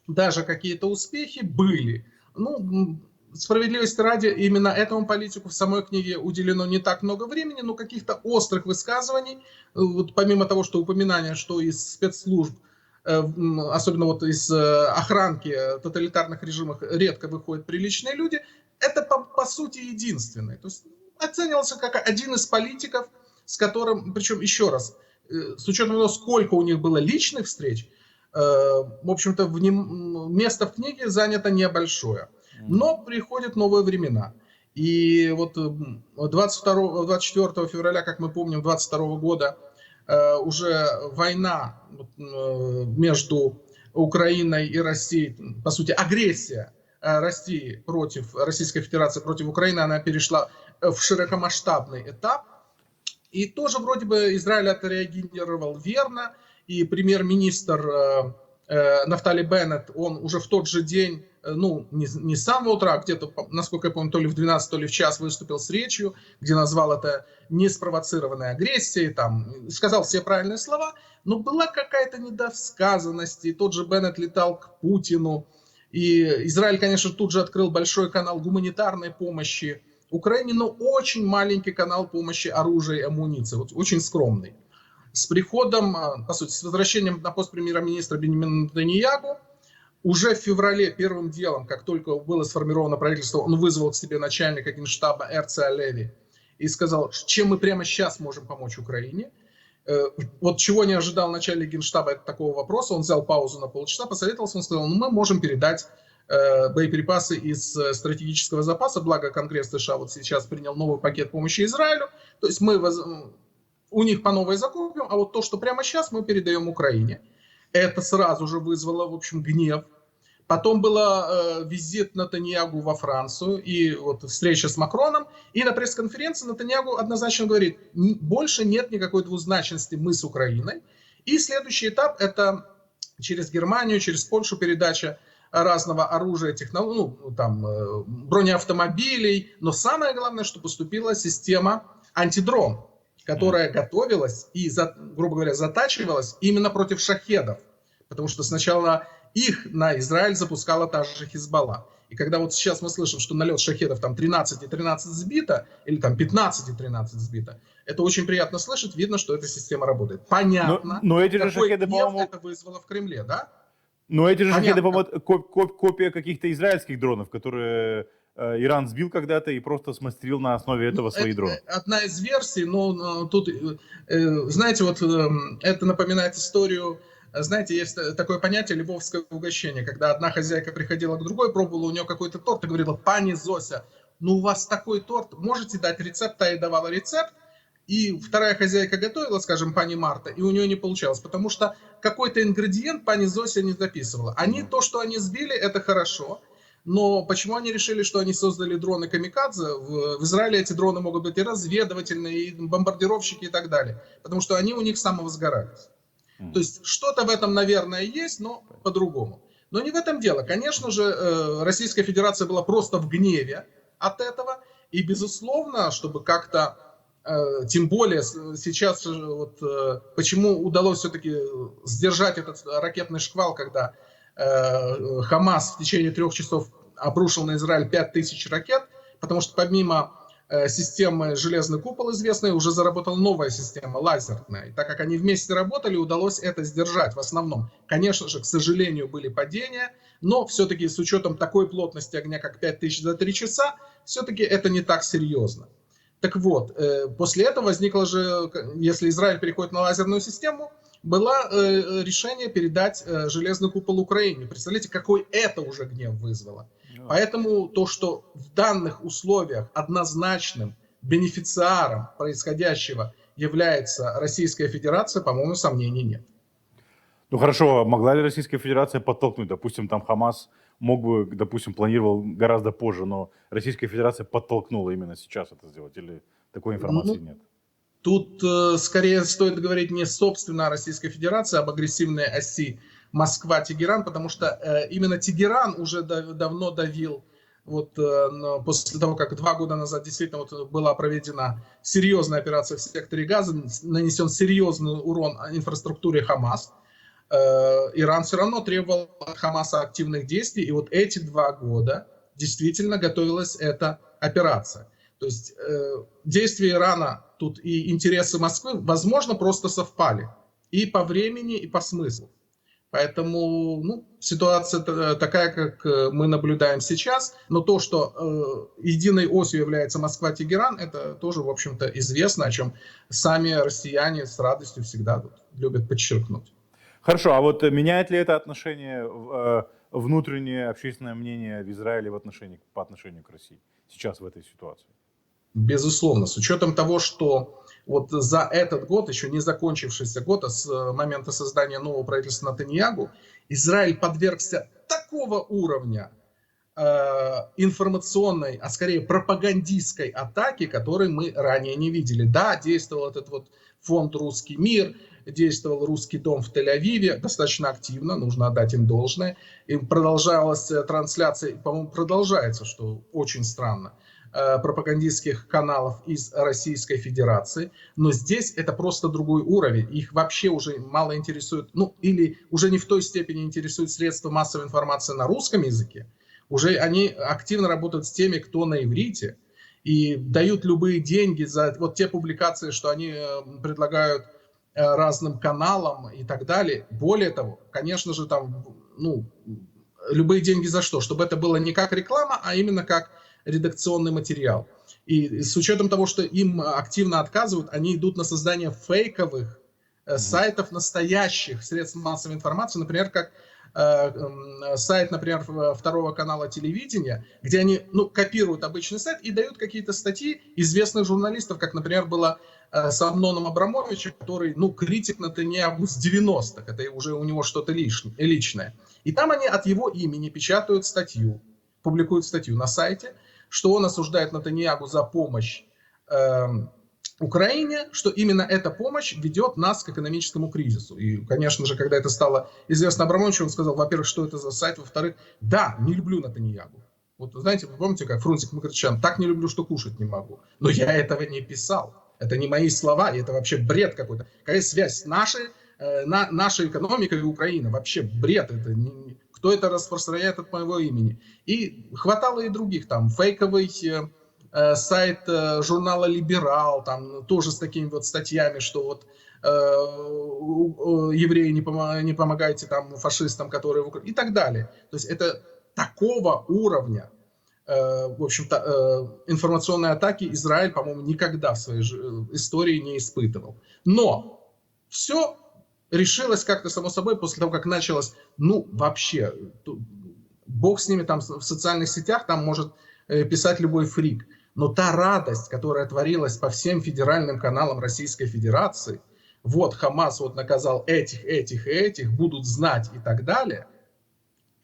даже какие-то успехи были. Ну, справедливости ради, именно этому политику в самой книге уделено не так много времени, но каких-то острых высказываний, вот помимо того, что упоминание, что из спецслужб, особенно вот из охранки тоталитарных режимов редко выходят приличные люди, это по сути единственное. То есть оценивался как один из политиков, с которым, причем еще раз, с учетом того, сколько у них было личных встреч, в общем-то, место в книге занято небольшое. Но приходят новые времена. И вот 24 февраля, как мы помним, 22 года уже война между Украиной и Россией, по сути, агрессия России против Российской Федерации против Украины, она перешла в широкомасштабный этап. И тоже вроде бы Израиль отреагировал верно, и премьер-министр Нафтали Беннет, он уже в тот же день, ну, не с самого утра, где-то, насколько я помню, то ли в 12, то ли в час выступил с речью, где назвал это неспровоцированной агрессией, там, сказал все правильные слова, но была какая-то недосказанность, и тот же Беннет летал к Путину, и Израиль, конечно, тут же открыл большой канал гуманитарной помощи Украине, но очень маленький канал помощи оружия и амуниции, вот, очень скромный. С приходом, по сути, с возвращением на пост премьер-министра Беньямина Нетаньяху, уже в феврале первым делом, как только было сформировано правительство, он вызвал к себе начальника Генштаба Эрци Алеви и сказал, чем мы прямо сейчас можем помочь Украине. Вот чего не ожидал начальник Генштаба от такого вопроса, он взял паузу на полчаса, посоветовался, он сказал, ну мы можем передать боеприпасы из стратегического запаса, благо Конгресс США вот сейчас принял новый пакет помощи Израилю, то есть мы у них по новой закупим, а вот то, что прямо сейчас мы передаем Украине. Это сразу же вызвало, в общем, гнев. Потом был визит Нетаньяху во Францию и вот встреча с Макроном. И на пресс-конференции Нетаньяху однозначно говорит, больше нет никакой двузначности мы с Украиной. И следующий этап это через Германию, через Польшу передача разного оружия, технологий, ну, там, бронеавтомобилей. Но самое главное, что поступила система антидрон, которая готовилась и, грубо говоря, затачивалась именно против шахедов. Потому что сначала их на Израиль запускала та же Хизбалла. И когда вот сейчас мы слышим, что налет шахедов там 13,13 сбито, или там 15,13 сбито, это очень приятно слышать, видно, что эта система работает. Понятно, но эти же какой шахеды, гнев это вызвало в Кремле, да? Но эти же шахеды, по-моему, копия каких-то израильских дронов, которые Иран сбил когда-то и просто смастерил на основе этого свои дроны. Одна из версий, но тут, знаете, вот это напоминает историю, знаете, есть такое понятие львовское угощение, когда одна хозяйка приходила к другой, пробовала у нее какой-то торт и говорила, пани Зося, ну у вас такой торт, можете дать рецепт? Та ей давала рецепт, и вторая хозяйка готовила, скажем, пани Марта, и у нее не получалось, потому что какой-то ингредиент пани Зося не записывала. То, что они сбили, это хорошо. Но почему они решили, что они создали дроны камикадзе? В Израиле эти дроны могут быть и разведывательные, и бомбардировщики и так далее. Потому что они у них самовозгорались. То есть что-то в этом, наверное, есть, но по-другому. Но не в этом дело. Конечно же, Российская Федерация была просто в гневе от этого. И, безусловно, чтобы как-то, тем более сейчас, вот, почему удалось все-таки сдержать этот ракетный шквал, когда Хамас в течение 3 часов обрушил на Израиль 5000 ракет, потому что помимо системы «Железный купол» известной, уже заработала новая система, лазерная. И так как они вместе работали, удалось это сдержать в основном. Конечно же, к сожалению, были падения, но все-таки с учетом такой плотности огня, как 5000 за 3 часа, все-таки это не так серьезно. Так вот, после этого возникло же, если Израиль переходит на лазерную систему, было решение передать «Железный купол» Украине. Представляете, какой это уже гнев вызвало. Поэтому то, что в данных условиях однозначным бенефициаром происходящего является Российская Федерация, по-моему, сомнений нет. Ну хорошо, могла ли Российская Федерация подтолкнуть? Допустим, там Хамас мог бы, допустим, планировал гораздо позже, но Российская Федерация подтолкнула именно сейчас это сделать, или такой информации нет? Тут скорее стоит говорить не собственно о Российской Федерации, а об агрессивной оси Москва-Тегеран, потому что именно Тегеран уже давно давил, вот после того, как 2 года назад действительно была проведена серьезная операция в секторе Газа, нанесен серьезный урон инфраструктуре Хамас, Иран все равно требовал от Хамаса активных действий, и вот эти 2 года действительно готовилась эта операция. То есть действия Ирана тут и интересы Москвы, возможно, просто совпали и по времени, и по смыслу. Поэтому ситуация такая, как мы наблюдаем сейчас, но то, что единой осью является Москва-Тегеран, это тоже, в общем-то, известно, о чем сами россияне с радостью всегда любят подчеркнуть. Хорошо, а вот меняет ли это отношение, внутреннее общественное мнение в Израиле по отношению к России сейчас в этой ситуации? Безусловно, с учетом того, что вот за этот год, еще не закончившийся год, а с момента создания нового правительства Нетаньяху, Израиль подвергся такого уровня информационной, а скорее пропагандистской атаки, которой мы ранее не видели. Да, действовал этот вот фонд «Русский мир», действовал «Русский дом» в Тель-Авиве достаточно активно, нужно отдать им должное. И продолжалась трансляция, по-моему, продолжается, что очень странно, пропагандистских каналов из Российской Федерации, но здесь это просто другой уровень, их вообще уже мало интересует, или уже не в той степени интересуют средства массовой информации на русском языке, уже они активно работают с теми, кто на иврите, и дают любые деньги за вот те публикации, что они предлагают разным каналам и так далее. Более того, конечно же, там, любые деньги за что? Чтобы это было не как реклама, а именно как редакционный материал. И с учетом того, что им активно отказывают, они идут на создание фейковых сайтов настоящих средств массовой информации, например, как сайт, например, 2 канала телевидения, где они копируют обычный сайт и дают какие-то статьи известных журналистов, как, например, было с Амноном Абрамовичем, который, критик Нетаньяху с 90-х, это уже у него что-то личное. И там они от его имени печатают статью, публикуют статью на сайте, что он осуждает Нетаньяху за помощь Украине, что именно эта помощь ведет нас к экономическому кризису. И, конечно же, когда это стало известно Абрамовичу, он сказал, во-первых, что это за сайт, во-вторых, да, не люблю Нетаньяху. Вот знаете, вы помните, как Фрунзик Мкртчян, так не люблю, что кушать не могу. Но я этого не писал. Это не мои слова, и это вообще бред какой-то. Какая связь с нашей экономикой и Украиной? Вообще бред. Кто это распространяет от моего имени? И хватало и других, там, фейковый сайт журнала «Либерал», там тоже с такими вот статьями, что вот евреи не помогайте там фашистам, которые в Украине, и так далее. То есть это такого уровня, в общем-то, информационной атаки Израиль, по-моему, никогда в своей истории не испытывал. Но все решилось как-то само собой после того, как началось, вообще, бог с ними там в социальных сетях, там может писать любой фрик. Но та радость, которая творилась по всем федеральным каналам Российской Федерации, вот Хамас вот наказал этих, будут знать и так далее,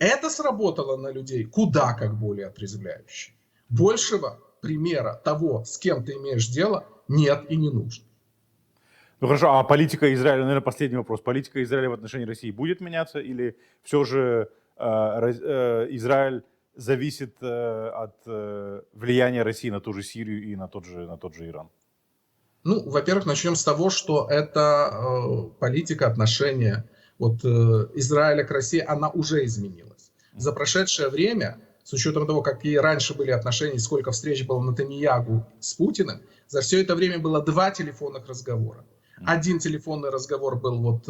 это сработало на людей куда как более отрезвляюще. Большего примера того, с кем ты имеешь дело, нет и не нужно. Ну хорошо, а политика Израиля, наверное, последний вопрос. Политика Израиля в отношении России будет меняться или все же Израиль зависит от влияния России на ту же Сирию и на тот же Иран? Во-первых, начнем с того, что это политика, отношения вот Израиля к России, она уже изменилась. За прошедшее время, с учетом того, какие раньше были отношения, сколько встреч было Нетаньягу с Путиным, за все это время было 2 телефонных разговора. Один телефонный разговор был вот,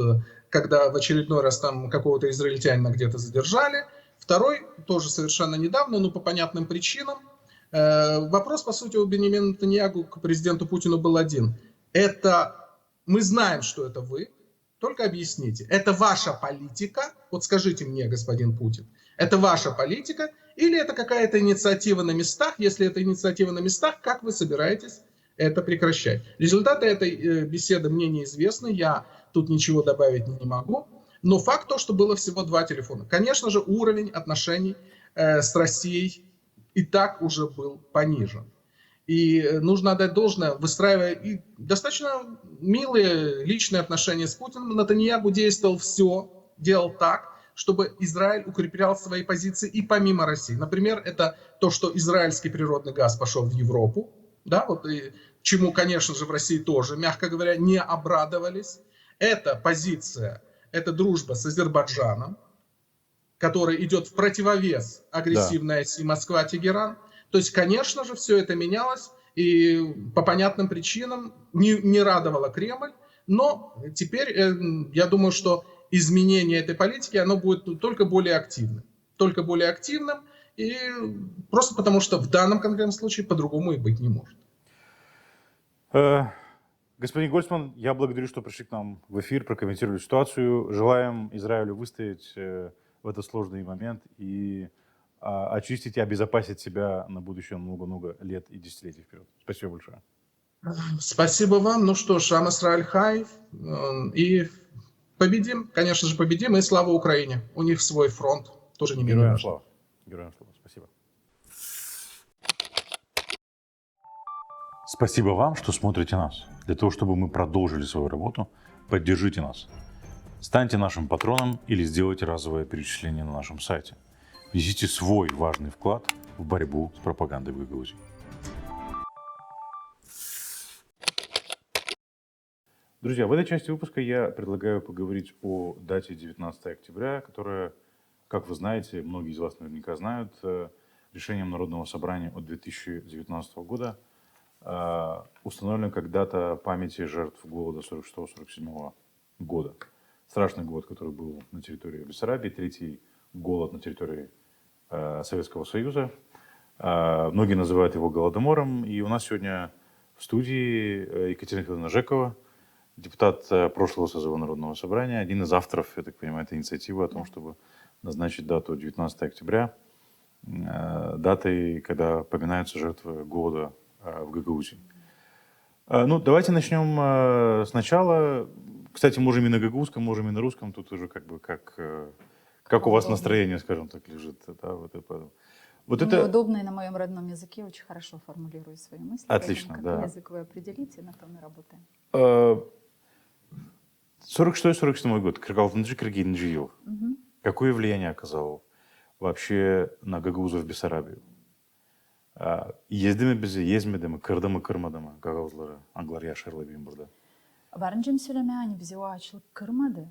когда в очередной раз там какого-то израильтянина где-то задержали. Второй, тоже совершенно недавно, но по понятным причинам. Вопрос, по сути, у Беньямина Нетаньягу к президенту Путину был один. Это мы знаем, что это вы, только объясните. Это ваша политика? Вот скажите мне, господин Путин, это ваша политика или это какая-то инициатива на местах? Если это инициатива на местах, как вы собираетесь это прекращать? Результаты этой беседы мне неизвестны, я тут ничего добавить не могу. Но факт то, что было всего 2 телефона. Конечно же, уровень отношений с Россией и так уже был понижен. И нужно отдать должное, выстраивая и достаточно милые личные отношения с Путиным, Нетаньягу делал так, чтобы Израиль укреплял свои позиции и помимо России. Например, это то, что израильский природный газ пошел в Европу, да, вот, и чему, конечно же, в России тоже, мягко говоря, не обрадовались. Это позиция, это дружба с Азербайджаном, который идет в противовес агрессивной оси Москва-Тегеран. То есть, конечно же, все это менялось и по понятным причинам не радовало Кремль. Но теперь я думаю, что изменение этой политики, оно будет только более активным. Только более активным. И просто потому, что в данном конкретном случае по-другому и быть не может. Господин Гольцман, я благодарю, что пришли к нам в эфир, прокомментировали ситуацию. Желаем Израилю выстоять в этот сложный момент и очистить и обезопасить себя на будущее много-много лет и десятилетий вперед. Спасибо большое. Спасибо вам. Ну что ж, Ам Исраэль Хай. И победим, конечно же, победим. И слава Украине. У них свой фронт. Тоже не менее Героям важный. слава. Героям слава. Спасибо. Спасибо вам, что смотрите нас. Для того, чтобы мы продолжили свою работу, поддержите нас. Станьте нашим патроном или сделайте разовое перечисление на нашем сайте. Внесите свой важный вклад в борьбу с пропагандой в Гагаузии. Друзья, в этой части выпуска я предлагаю поговорить о дате 19 октября, которая, как вы знаете, многие из вас наверняка знают, решением Народного собрания от 2019 года установлена как дата памяти жертв голода 46-47 года. Страшный голод, который был на территории Бессарабии, третий голод на территории Советского Союза. Многие называют его Голодомором. И у нас сегодня в студии Екатерина Федоровна Жекова, депутат прошлого созыва Народного собрания, один из авторов, я так понимаю, этой инициативы о том, чтобы назначить дату 19 октября, датой, когда поминаются жертвы голода в Гагаузии. Ну, давайте начнем сначала. Кстати, можем и на гагаузском, можем и на русском. Тут уже как бы как у вас настроение, скажем так, лежит. Да, вот Мне это удобно и на моем родном языке очень хорошо формулирую свои мысли. Отлично, Какой да. язык вы определите, на том и работаем. 46-47 год. Кыргал-Нджи ел. Какое влияние оказал вообще на гагаузов в Бессарабию? Ездіме бізе, езмедіме, кырдымы, кырмадымы гагаузлары, англар яшырлы бейін burada. Барынчым сөйлеме, они bize o açılık kırmadı.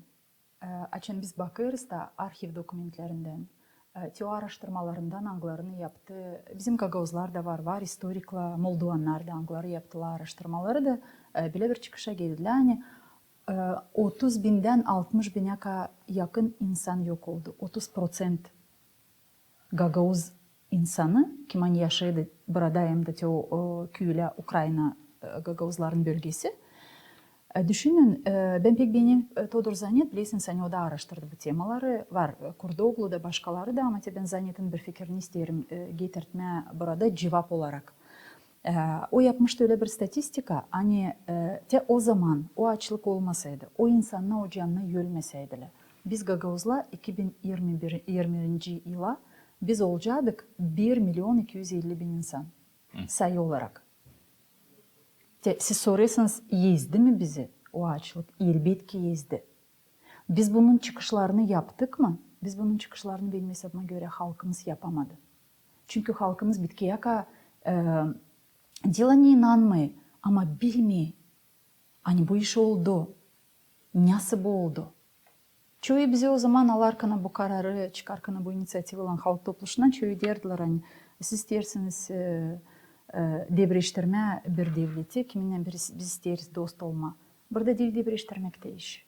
Açan biz bakıyoruz da arşiv dokumentlerinden, teo araştırmalarından anglarını yaptı. Bizim gagauzlar da var istorikla, Molduvanlar da angları yaptılar araştırmaları da bile bir çıkışa geldiler. Yani 30 binden 60 bine yakın insan yok oldu. 30% Gagauz insanı, kim hani yaşaydı burada hem de teo Küyle, Ukrayna Gagauzların bölgesi. Düşünün, ben pek beni Todor zannet, bilirsin sen o da araştırdı bu temaları. Var Kurdoğlu da başkaları da ama ben zannetin bir fikrini isterim getirtme burada cevap olarak. O yapmıştı öyle bir statistika, hani o zaman o açlık olmasaydı, o insanlar o canına yölmeseydiler. Biz Gagauz'la 2020 yıla biz olacaktık 1.250.000 insan sayı olarak. Siz soruyorsanız yezdi mi bizi o açlık? Elbette yezdi. Biz bunun çıkışlarını yaptık mı? Biz bunun çıkışlarını benim hesabıma göre halkımız yapamadı. Çünkü halkımız bitki yaka дело не inanmıyor ama bilmiyor. Hani bu iş oldu. Nasıl bu oldu? Çoğu bize o zaman alarkana bu kararı, çıkarkana bu inisiyativalan halk topluşundan çoğu derdiler hani siz istersiniz debreştirme bir devleti, kiminle biz isteriz dost olma. Burada değil debreştirmek de iş.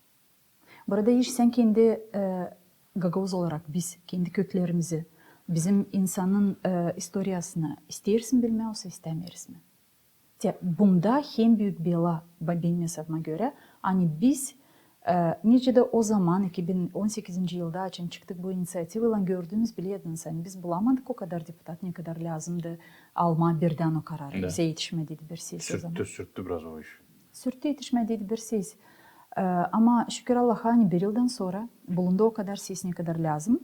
Burada iş sen kendi Gagavuz olarak biz kendi köklerimizi, bizim insanın historiasını istersin bilme olsa istemeriz mi? Bunda hem büyük bela benim hesabıma göre hani biz neticede o zaman 2018 yılda açın çıktık bu inisiyativeyle gördüğünüz biliyordunuz. Yani biz bulamadık o kadar deputat ne kadar lazımdı alma birden o kararı. Da. Bize yetişmediydi bir ses o zaman. Sürttü biraz o iş. Sürttü yetişmediydi bir ses. Ama şükür Allah'a hani bir yıldan sonra bulundu o kadar ses ne kadar lazım.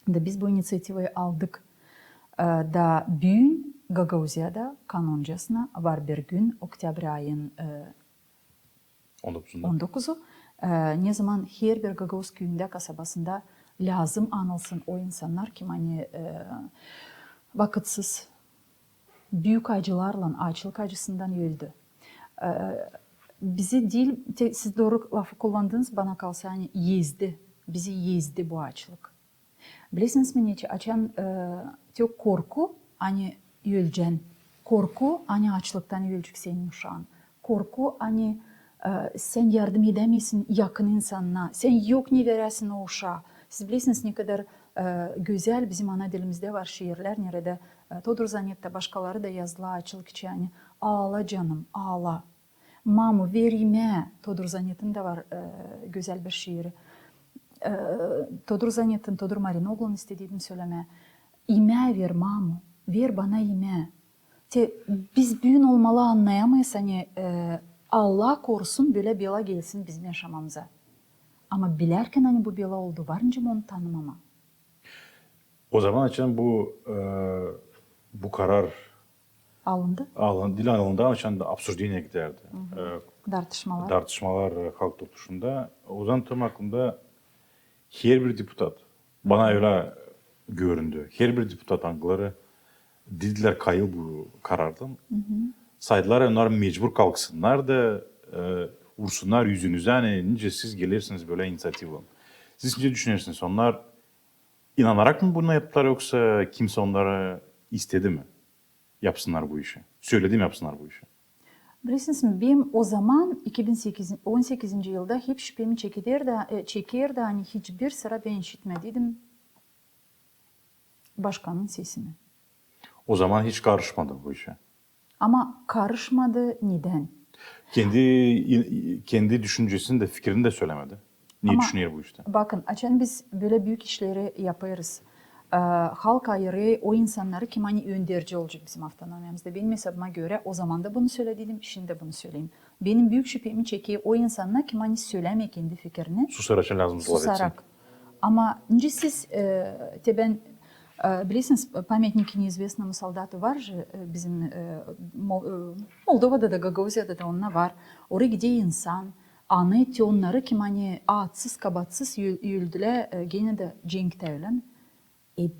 Da biz bu inisiyativeyi aldık. Da bugün Gagavuzya'da kanoncasına var bir gün Oktyabr ayın 19'unda. 19'u. Ne zaman her bir Gagavuz köyünde, kasabasında lazım anılsın o insanlar ki hani vakitsiz büyük acılarla, açlık acısından öldü. Bizi değil, siz doğru lafı kullandınız bana kalsa hani yezdi, bizi yezdi bu açlık. Bilesiniz mi niçin? Açan korku hani öleceksin. Korku hani açlıktan ölecek senin uşağın. Korku hani sen yardım edemezsin yakın insanına. Sen yok ne veresin o uşağa. Siz bilirsiniz ne kadar güzel bizim ana dilimizde var şiirler. Nerede Todor Zanet'te başkaları da yazdılar açlık için. Yani ağla canım ağla. Mamu verime. Todor Zanet'in de var güzel bir şiiri. Todor Zanet'in, Todor Marinoglu'nun istediğini söyleme. İme ver mamu. Ver bana ime. Biz büyün olmalı anlayamayız. Hani Allah korusun böyle bela gelsin bizim yaşamamıza. Ama bilerken hani bu bela oldu varınca mı onu tanımama. O zaman için bu karar Alındı. dil alındı için de absürdiyene giderdi. Tartışmalar. Tartışmalar halk topluluğunda. O zaman tam aklımda her bir deputat bana öyle göründü. Her bir deputat angları dediler kayıl bu karardan. Saydılar onlar mecbur kalksınlar da vursunlar yüzünüze. Hani nice siz gelirsiniz böyle inisiyatif olun. Siz ne düşünüyorsunuz? Onlar inanarak mı bunu yaptılar yoksa kimse onlara istedi mi? Yapsınlar bu işi. Söyledi mi yapsınlar bu işi? Bilirsiniz mi benim o zaman 2018 yılda hep şüphemi çekerdi hani hiçbir sıra ben işitmediydim başkanın sesini. O zaman hiç karışmadı bu işe. Ama karışmadı neden? Kendi düşüncesini de fikrini de söylemedi. Niye Ama düşünüyor bu işte? Bakın açan biz böyle büyük işleri yaparız. Halk ayırı o insanları kim hani önderici olacak bizim avtonomyamızda. Benim hesabıma göre o zaman da bunu söyledim, şimdi de bunu söyleyeyim. Benim büyük şüphemi çekiyor o insanlar kim hani söyleme kendi fikrini. Susarak lazım Susarak. Ama önce siz ben bilirsiniz памятник неизвестному солдату var bizim Moldova'da da Gagavuzya'da da onunla var. Oraya gidiyor insan. Anı onları kim hani atsız kabatsız yüldüler gene de cenkte ölen.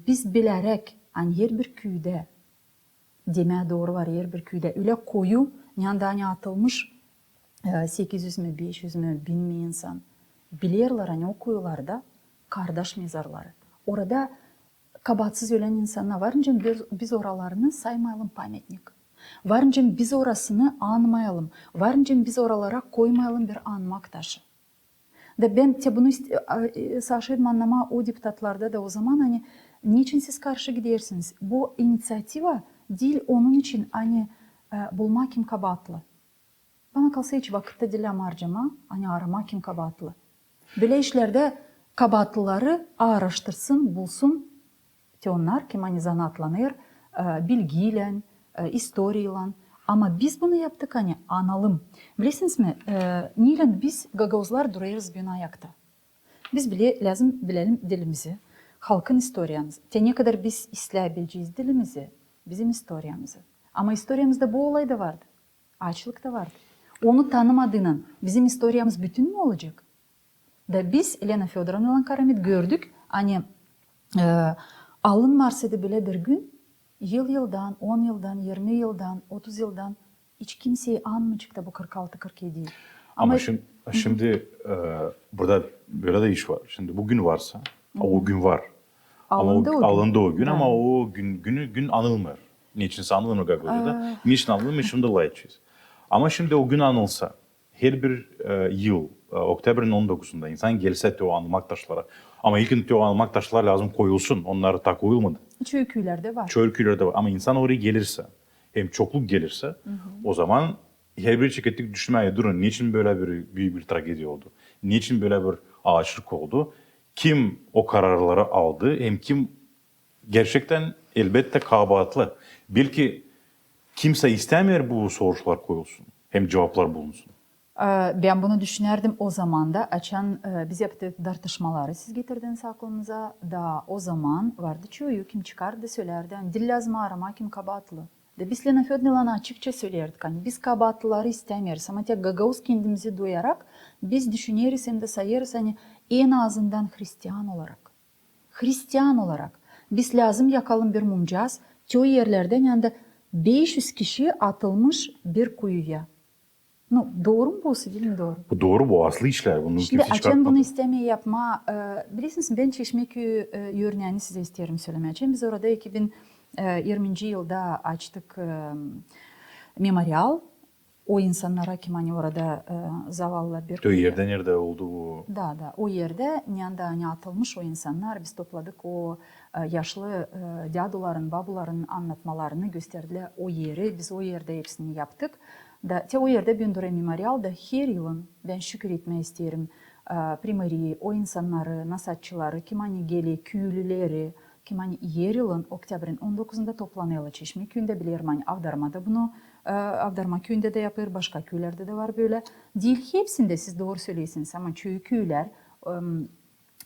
Biz bilerek hani her bir köyde demeye doğru var her bir köyde öyle koyu yani atılmış 800 mü 500 mü 1000 mi insan biliyorlar hani o kuyularda kardeş mezarları. Orada kabatsız ölen insanlar varınca biz oralarını saymayalım pamятник. Varınca biz orasını anmayalım. Varınca biz oralara koymayalım bir anmak taşı. Da ben bunu şaşırdım anlama o deputatlarda da o zaman hani niçin siz karşı gidersiniz? Bu inisiyativa değil onun için hani bulma kim kabahatlı. Bana kalsa hiç vakitte değil harcama hani arama kim kabahatlı. Böyle işlerde kabahatlıları araştırsın, bulsun. Onlar kim hani zanatlanır, bilgiyle, historiyla. Ama biz bunu yaptık hani analım. Bilirsiniz mi? Niye biz Gagavuzlar duruyoruz bir ayakta. Biz lazım bilelim dilimizi, halkın historiyamızı. Ne kadar biz işleyebileceğiz dilimizi, bizim historiyamızı. Ama historiyamızda bu olay da vardı. Açlık da vardı. Onu tanımadığının bizim historiyamız bütün mü olacak? Da biz Elena Fyodorovna'la Karamit gördük. Hani alınmarsa bile bir gün yıldan, 10 yıldan, 20 yıldan, 30 yıldan hiç kimseyi anmayacak da bu 46-47 yıl. Ama Şimdi burada böyle de iş var. Şimdi bugün varsa, o gün var. Alındı o gün. Alındı o gün Da. ama o gün anılmıyor. Niçinse anılmıyor Gagosi'de. Niçin anılmıyor? Şimdi dolayıcıyız. Ama şimdi o gün anılsa, her bir yıl, Oktober'in 19'unda insan gelse o anılmak taşlara. Ama ilk o anılmak taşlar lazım koyulsun. Onlar da koyulmadı. Çöyküylerde var. Çöykülerde var. Ama insan oraya gelirse, hem çokluk gelirse, o zaman her bir şirketlik düşünmeye durun. Niçin böyle büyük bir tragedi oldu? Niçin böyle bir ağaçlık oldu? Kim o kararları aldı? Hem kim gerçekten elbette kabahatlı. Belki kimse istemiyor bu sorular koyulsun. Hem cevaplar bulunsun. Ben bunu düşünerdim o zaman da. Açan biz yaptık tartışmaları siz getirdiniz aklımıza da o zaman vardı çoğu kim çıkardı söylerdi. Yani dil lazımı arama kim kabahatlı. De biz Lena Fednilan'a açıkça söylerdik. Hani biz kabahatlıları istemiyoruz ama tek Gagauz kendimizi duyarak biz düşünüyoruz hem de sayıyoruz hani en azından Hristiyan olarak. Hristiyan olarak biz lazım yakalım bir mumcaz. Çoğu yerlerden yani 500 kişi atılmış bir kuyuya. No, doğru mu bu değil mi doğru? Bu doğru, bu aslı işler. Bunu Şimdi kimse açan çıkartmadı. bunu istemeye yapma. Bilirsiniz ben Çeşmeköy örneğini size isterim söylemeye. Biz orada 2020 yılda açtık memorial. O insanlara kim hani orada zavallı bir... O yerde nerede oldu bu? Da, o yerde yani atılmış o insanlar biz topladık o yaşlı daduların, babuların anlatmalarını gösterdiler o yeri. Biz o yerde hepsini yaptık. Da o yerde Bündüre Memorial da her yılın ben şükür etmeyi isterim. Primariyi, o insanları, nasatçıları, kim hani geli, köylüleri, kim hani her yılın Oktober'in 19'unda toplanıyorlar Çeşmeköy'ünde bilirim hani Avdarma'da bunu Avdarma köyünde de yapıyor, başka köylerde de var böyle. Değil hepsinde siz doğru söylüyorsunuz ama çoğu köyler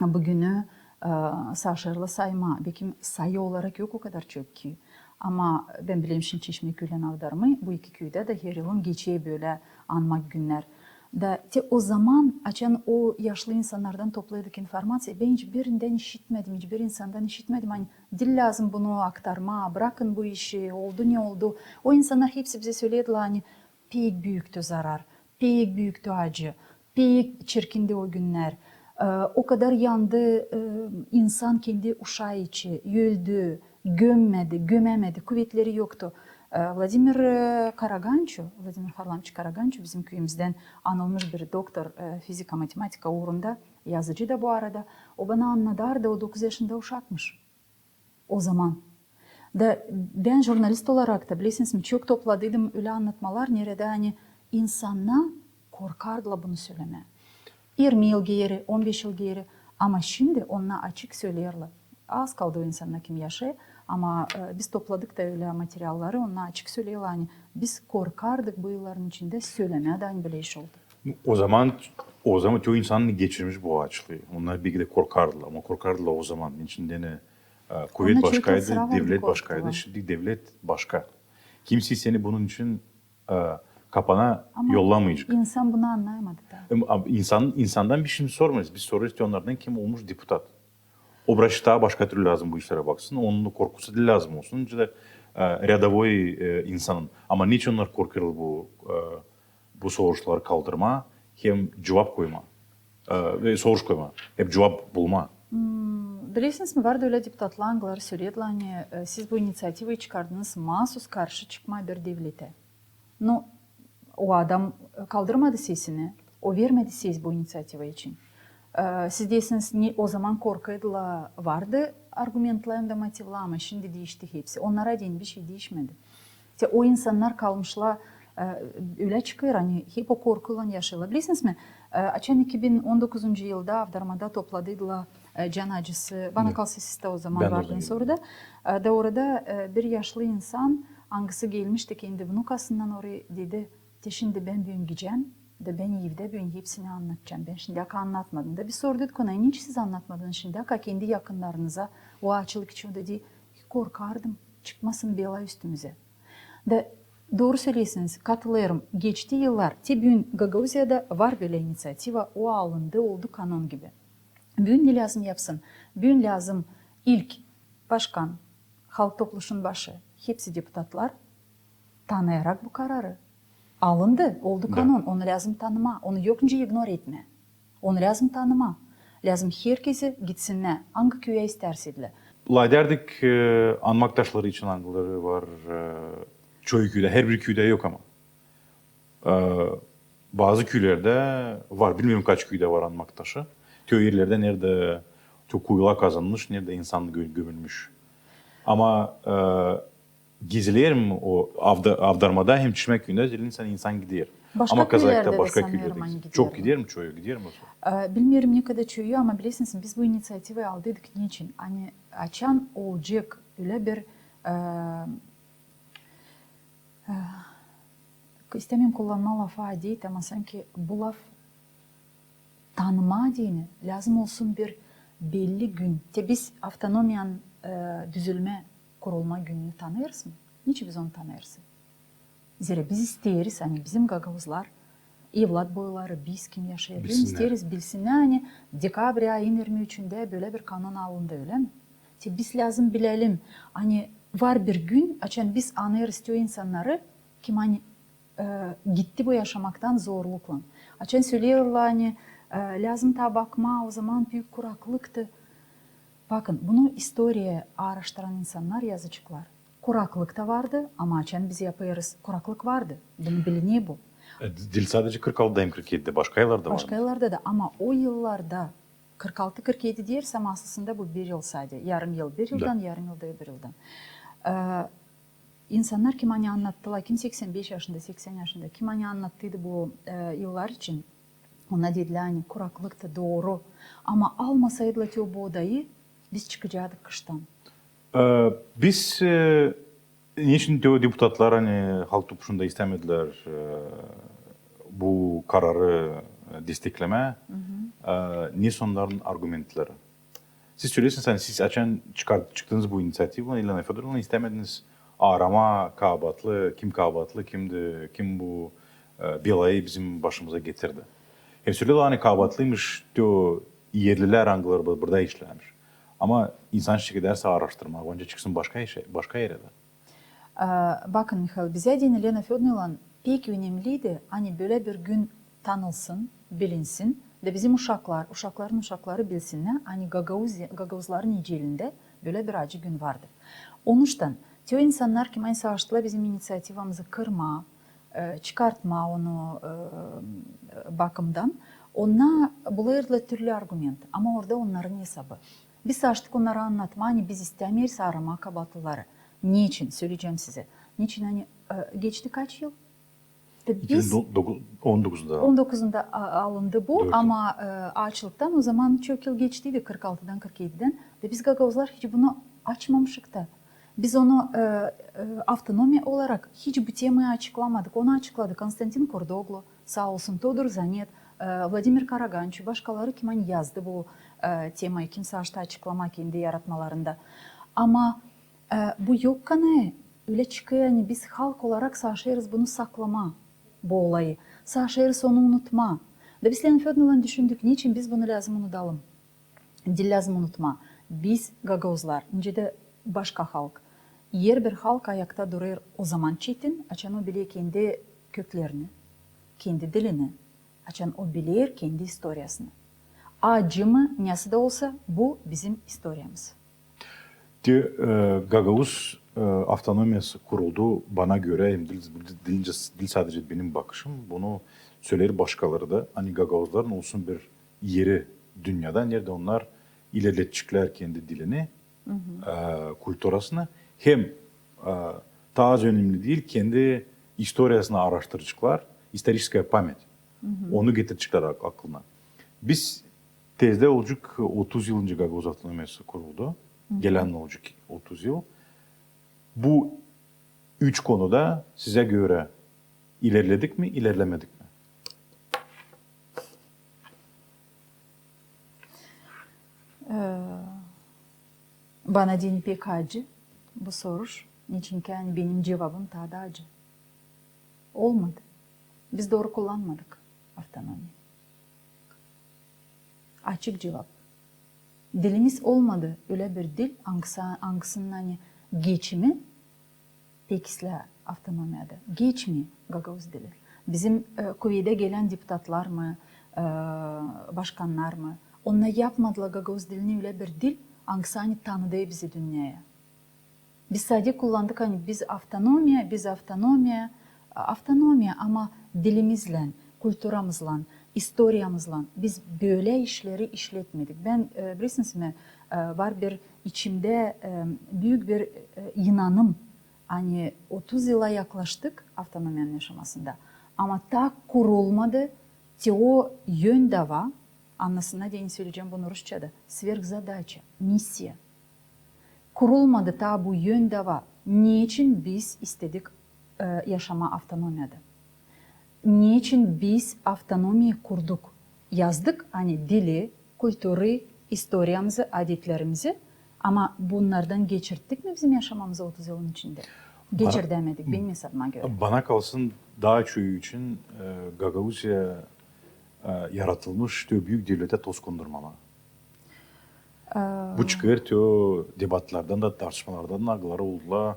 bugünü saşarlı sayma, belki sayı olarak yok o kadar çok ki. Ama ben bileyim şimdi Çeşmeköy'le Avdarma bu iki köyde de her yılın geçiyor böyle anmak günler. Da o zaman açan o yaşlı insanlardan topladık informasyayı. Ben hiçbirinden işitmedim, hiçbir insandan işitmedim. Hani dil lazım bunu aktarma, bırakın bu işi, oldu ne oldu. O insanlar hepsi bize söylediler hani pek büyüktü zarar, pek büyüktü acı, pek çirkindi o günler. O kadar yandı insan kendi uşağı içi, öldü, gömemedi, kuvvetleri yoktu. Vladimir Harlamович Karaganço bizim köyümüzden anılmış bir doktor fizika matematika uğrunda yazıcı da bu arada. O bana anladardı o 9 yaşında uşakmış o zaman. Da ben jurnalist olarak da bilirsiniz mi çok topladıydım öyle anlatmalar nerede hani insanlar korkardılar bunu söyleme. 20 yıl geri, 15 yıl geri ama şimdi onlar açık söylüyorlar. Az kaldı o insanlar kim yaşıyor. Ama biz topladık da öyle materyalları, onlar açık söylüyorlar. Hani biz korkardık bu yılların içinde söylemeye de aynı böyle iş oldu. O zaman çoğu insanın geçirmiş bu açlığı. Onlar belki de korkardılar ama korkardılar o zaman. İçinde ne? Kuvvet Onlar başkaydı, sıra vardı, devlet korktular. başkaydı. Şimdi devlet başka. Kimse seni bunun için kapana Ama yollamayacak. insan bunu anlayamadı da. Ama insandan bir şey sormayız. Biz soruyoruz onlardan kim olmuş deputat. O daha başka türlü lazım bu işlere baksın. Onun korkusu değil lazım olsun. İşte ryadovoy insanın. Ama niçin onlar korkuyor bu soruları kaldırma hem cevap koyma ve soruş koyma. Hep cevap bulma. Bilirsiniz mi vardı öyle deputatlar söylediler hani siz bu inisiyatifayı çıkardınız mahsus karşı çıkma bir devlete. No, o adam kaldırmadı sesini. O vermedi ses bu inisiyativa için. Siz diyorsunuz o zaman korkuyla vardı argümentlarında motivler ama şimdi değişti hepsi. Onlara değin bir şey değişmedi. İşte o insanlar kalmışlar öyle çıkıyor hani hep o korkuyla yaşıyorlar. Bilirsiniz mi? Açan 2019 yılda Avdarma'da topladılar can acısı. Bana kalsa siz de o zaman vardınız orada. Da orada bir yaşlı insan hangisi gelmişti kendi vnukasından oraya dedi. Şimdi ben bugün gideceğim. Da ben evde bugün hepsini anlatacağım. Ben şimdi anlatmadım. Da bir sorduk ona niçin siz anlatmadınız şimdi? Kendi yakınlarınıza o açılık için dedi. Korkardım çıkmasın bela üstümüze. Da doğru söylüyorsunuz katılıyorum. Geçti yıllar. Bugün Gagauziya'da var böyle inisiyativa. O alındı oldu kanun gibi. Bugün ne lazım yapsın? Bugün lazım ilk başkan, halk topluluğunun başı, hepsi deputatlar tanıyarak bu kararı Alındı, oldu Da. kanun. Onu lazım tanıma. Onu yokunca ignore etme. Onu lazım tanıma. Lazım herkesi gitsinler. Hangi köye isterse. Layderdik anmaktaşları için angıları var. Çoğu köyde, her bir köyde yok ama. E, Bazı köylerde var. Bilmiyorum kaç köyde var anmaktaşı. Köy yerlerde nerede çok kuyular kazanmış, nerede insan gömülmüş. Ama gizleyer mi o avdarmada hem Çişmek köyünde insan gidiyor. Başka Ama köylerde Kazak'ta de başka sanıyorum köylerde hani gidiyor. Çok gidiyor. gidiyor mu çoğu? Gidiyor mu? Bilmiyorum ne kadar çözüyor ama bilirsiniz biz bu inisiyatifi aldık niçin? Hani açan olacak öyle bir istemem kullanma lafı değil ama sanki bu laf tanıma dini lazım olsun bir belli gün. Biz avtonomiyanın düzülme kurulma gününü tanıyoruz mu? Niçin biz onu tanıyoruz? Zira biz isteriz hani bizim Gagavuzlar evlat boyları biz kim yaşayabilir isteriz bilsinler hani dekabr ayın 23'ünde böyle bir kanun alındı öyle mi? Biz lazım bilelim hani var bir gün açan biz anıyoruz diyor insanları kim hani gitti bu yaşamaktan zorlukla. Açan söylüyorlar hani lazım ta bakma o zaman büyük kuraklıktı. Bakın bunu historiye araştıran insanlar yazıcıklar. Kuraklık da vardı ama açan biz yapıyoruz. Kuraklık vardı. Bunu biliniyor bu. Dil sadece 46'da hem 47'de. Başka yıllarda var. Başka yıllarda da ama o yıllarda 46-47 diyersem aslında bu bir yıl sadece. Yarım yıl bir yıldan, yarım yılda bir yıldan. İnsanlar kim hani anlattılar, kim 85 yaşında, 80 yaşında, kim hani anlattıydı bu yıllar için. Ona dediler hani kuraklık da doğru. Ama almasaydılar o buğdayı biz çıkacaktık kıştan. Biz niçin diyor deputatlar hani halk topuşunda istemediler bu kararı destekleme? Ne onların argümentleri? Siz söylüyorsunuz hani siz açan çıktınız bu inisiyatifi İlhan Fedor'la istemediniz arama kabatlı, kimdi, kim bu belayı bizim başımıza getirdi. Hem söylüyorlar hani kabatlıymış diyor yerliler angıları burada işlenmiş. Ama insan şirket derse araştırma, önce çıksın başka yere de. Bakın Mihail, bize din Elena Fedor'la pek önemliydi. Hani böyle bir gün tanılsın, bilinsin ve bizim uşakların uşakları bilsinler. Hani Gagavuzların icelinde böyle bir acı gün vardı. Onuştan, diyor insanlar ki aynı savaştılar bizim inisiyatifamızı kırma, çıkartma onu bakımdan. Ona bulurlar türlü argüment ama orada onların hesabı. Biz açtık onlara anlatma, hani biz istemiyoruz arama kabatlıları. Niçin? Söyleyeceğim size. Niçin hani geçti kaç yıl? Biz 2019'da. 19'unda alındı bu ama açlıktan o zaman çok yıl geçtiydi 46'dan 47'den ve biz Gagavuzlar hiç bunu açmamıştık da. Biz onu avtonomi olarak hiç bu temayı açıklamadık. Onu açıkladı Konstantin Kordoglu, sağ olsun Todor Zanet, Vladimir Karaganç, başkaları kim hani yazdı bu temayı kimse açtı açıklama kendi yaratmalarında. Ama bu yok kanı öyle çıkıyor yani biz halk olarak savaşıyoruz bunu saklama bu olayı. Savaşıyoruz onu unutma. Da biz Elena Fedor'la düşündük niçin biz bunu lazım unutalım. Dil lazım unutma. Biz Gagavuzlar, önce de başka halk. Yer bir halk ayakta durur o zaman çetin, açan o bilir kendi köklerini, kendi dilini, açan o bilir kendi historiasını. Acı mı, nesi de olsa bu bizim historiamız. Gagavuz avtonomiyası kuruldu bana göre hem dil sadece benim bakışım bunu söyler başkaları da hani Gagavuzların olsun bir yeri dünyada nerede onlar ilerletecekler kendi dilini kültürasını hem daha az önemli değil kendi historiasını araştıracaklar историческая память onu getirecekler aklına. Biz tezde olacak 30 yıl önce Gagavuz avtonomiyası kuruldu. Gelen olacak 30 yıl. Bu üç konuda size göre ilerledik mi, ilerlemedik mi? Bana dini pek acı bu soruş. Niçin ki yani benim cevabım daha da acı. Olmadı. Biz doğru kullanmadık avtonomiyi. Açık cevap. Dilimiz olmadı. Öyle bir dil hangisinin hani geçimi tekisle avtonomiyada. Geçmiyor Gagavuz dili. bizim kuvvede gelen deputatlar mı, başkanlar mı? Onlar yapmadılar Gagavuz dilini öyle bir dil, hangisi tanıdığı bizi dünyaya. Biz sadece kullandık hani biz autonomiya ama dilimizle, kültürümüzle, historiyamızla biz böyle işleri işletmedik. Ben bilirsiniz mi var bir içimde büyük bir inanım. Hani 30 yıla yaklaştık autonomiyanın yaşamasında. Ama ta kurulmadı. O yön de var. Anlasına değin söyleyeceğim bunu Rusça'da. Svergzadача, misya. Kurulmadı ta bu yön de var. Niçin biz istedik yaşama autonomiyada? Niçin biz autonomiyi kurduk? Yazdık hani dili, kültürü, historiyamızı, adetlerimizi ama bunlardan geçirttik mi bizim yaşamamızı 30 yılın içinde? Geçir demedik benim hesabıma göre. Bana kalsın dağ çöyü için Gagavuzya yaratılmış diyor büyük devlete toz kondurmama. Bu çıkartıyor debatlardan da tartışmalardan da ağları oldular.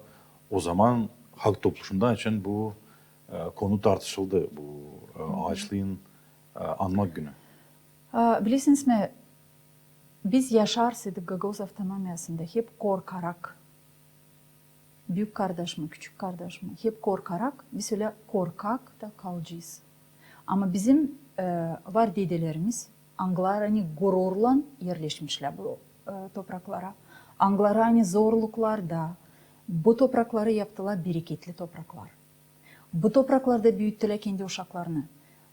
O zaman halk topluluğunda için bu konu tartışıldı. Bu ağaçlığın anmak günü. Bilirsiniz mi? Biz yaşarsaydık Gagavuz avtonomiyasında hep korkarak, büyük kardeş mi, küçük kardeş mi, hep korkarak, biz öyle korkak da kalacağız. Ama bizim var dedelerimiz, Anglar hani gururla yerleşmişler bu topraklara. Anglar hani zorluklarda bu toprakları yaptılar bereketli topraklar. Bu topraklarda büyüttüler kendi uşaklarını.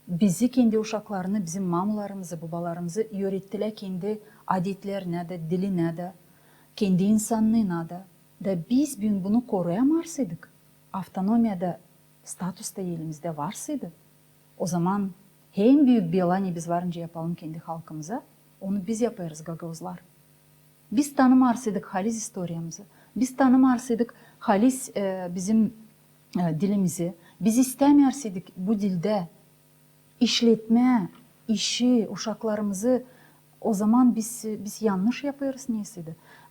Bizi kendi uşaklarını, bizim mamalarımızı, babalarımızı öğrettiler kendi adetlerine de, diline de, kendi insanlığına da. Da biz bunu koruyamarsaydık, autonomiyada, statusta elimizde varsaydı, o zaman en büyük belani biz varınca yapalım kendi halkımıza, onu biz yaparız Gagavuzlar. Biz tanımarsaydık halis historiyamızı, biz tanımarsaydık halis bizim dilimizi, biz istemeyerseydik bu dilde işletme, işi, uşaklarımızı o zaman biz yanlış yapıyoruz neyse.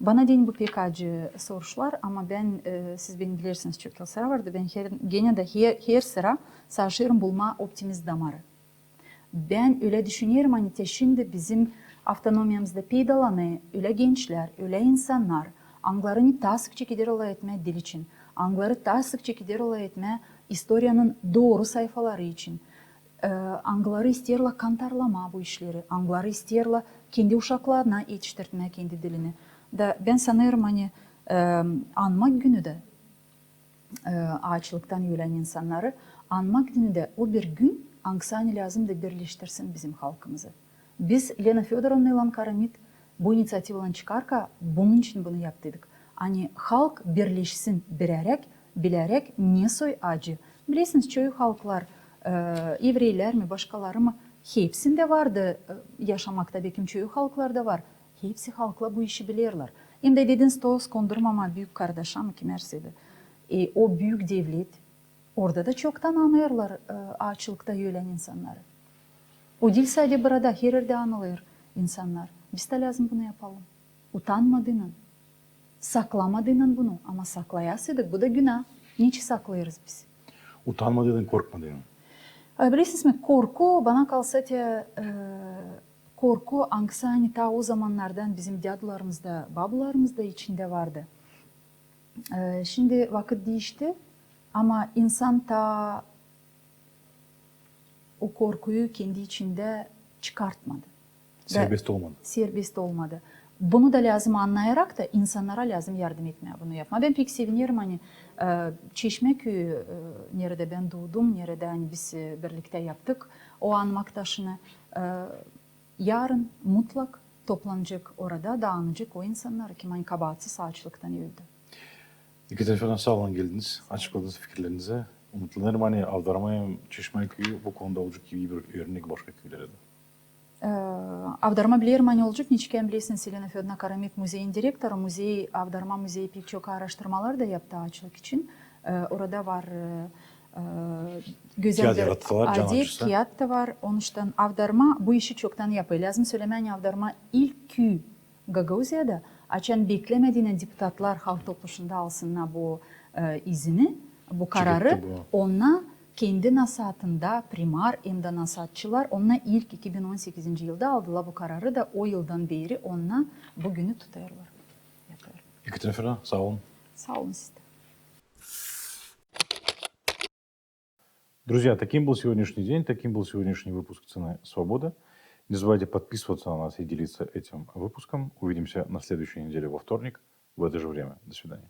Bana deyin bu pek acı soruşlar ama ben siz beni bilirsiniz çok yıl sıra vardı. Ben gene de her sıra savaşıyorum bulma optimist damarı. Ben öyle düşünüyorum hani şimdi bizim autonomiyamızda peydalanı öyle gençler, öyle insanlar Anglarını daha sıkça gider olay etme dil için, Angları daha sıkça gider olay etme historiyanın doğru sayfaları için. Angları isterler kantarlama bu işleri, Angları isterler kendi uşaklarına yetiştirme kendi dilini. Da ben sanırım hani anmak günü de açlıktan ölen insanları anmak günü de o bir gün Angsani lazım da birleştirsin bizim halkımızı. Biz Lena Fyodorovna ile Karamit bu inisiyativadan çıkarka bunun için bunu yaptık. Hani halk birleşsin bilerek ne soy acı. Bilirsiniz çoğu halklar, Evreyler mi başkaları mı hepsinde vardı yaşamakta bekim çoğu halklarda var. Hepsi halkla bu işi bilirler. Hem de dediniz toz kondurmama büyük kardeşim kim erseydi. O büyük devlet orada da çoktan anlarlar açlıkta ölen insanları. O dil sadece burada her yerde anılır insanlar. Biz de lazım bunu yapalım. Utanmadığının, saklamadığının bunu ama saklayasaydık bu da günah. Niçin saklayırız biz? Utanmadığın, korkmadığın. Bilirsiniz mi? Korku bana kalsa korku anksiyete ta o zamanlardan bizim dadılarımızda, babalarımızda içinde vardı. Şimdi vakit değişti ama insan ta o korkuyu kendi içinde çıkartmadı. Serbest olmadı. Bunu da lazım anlayarak da insanlara lazım yardım etmeye bunu yapma. Ben pek sevinirim hani Çeşmeköy'ü nerede ben doğdum, nerede hani biz birlikte yaptık o anmaktaşını. Yarın mutlak toplanacak orada dağılacak o insanlar ki hani kabahatsiz açlıktan öldü. Ekaterinfa'dan sağ olun geldiniz. Açıkladınız fikirlerinize. Umutlanırım hani Avdarma'ya Çeşmeköy'ü bu konuda olacak gibi bir örnek başka köylere de. Avdarma bilirim hani olacak. Niçken bilirsiniz Elena Fyodorovna Karamit müzeyin direktörü. Avdarma müzeyi pek çok araştırmalar da yaptı açlık için. Orada var güzel bir adet, kağıt da var. Onun için Avdarma bu işi çoktan yapıyor. Lazım söylemen Avdarma ilk köy Gagavuzya'da açan beklemediğine deputatlar halk topluluğunda alsınlar bu izini, bu kararı. Ona kendi nasatında primar emda nasatçılar ona ilk 2018 yılda aldılar bu kararı da o yıldan beri ona bugünü tutuyorlar. Yapıyor. Екатерина Федоровна, sağ olun. Sağ olun siz de. Друзья, таким был сегодняшний день, таким был сегодняшний выпуск «Цены свободы». Не забывайте подписываться на нас и делиться этим выпуском. Увидимся на следующей неделе во вторник в это же время. До свидания.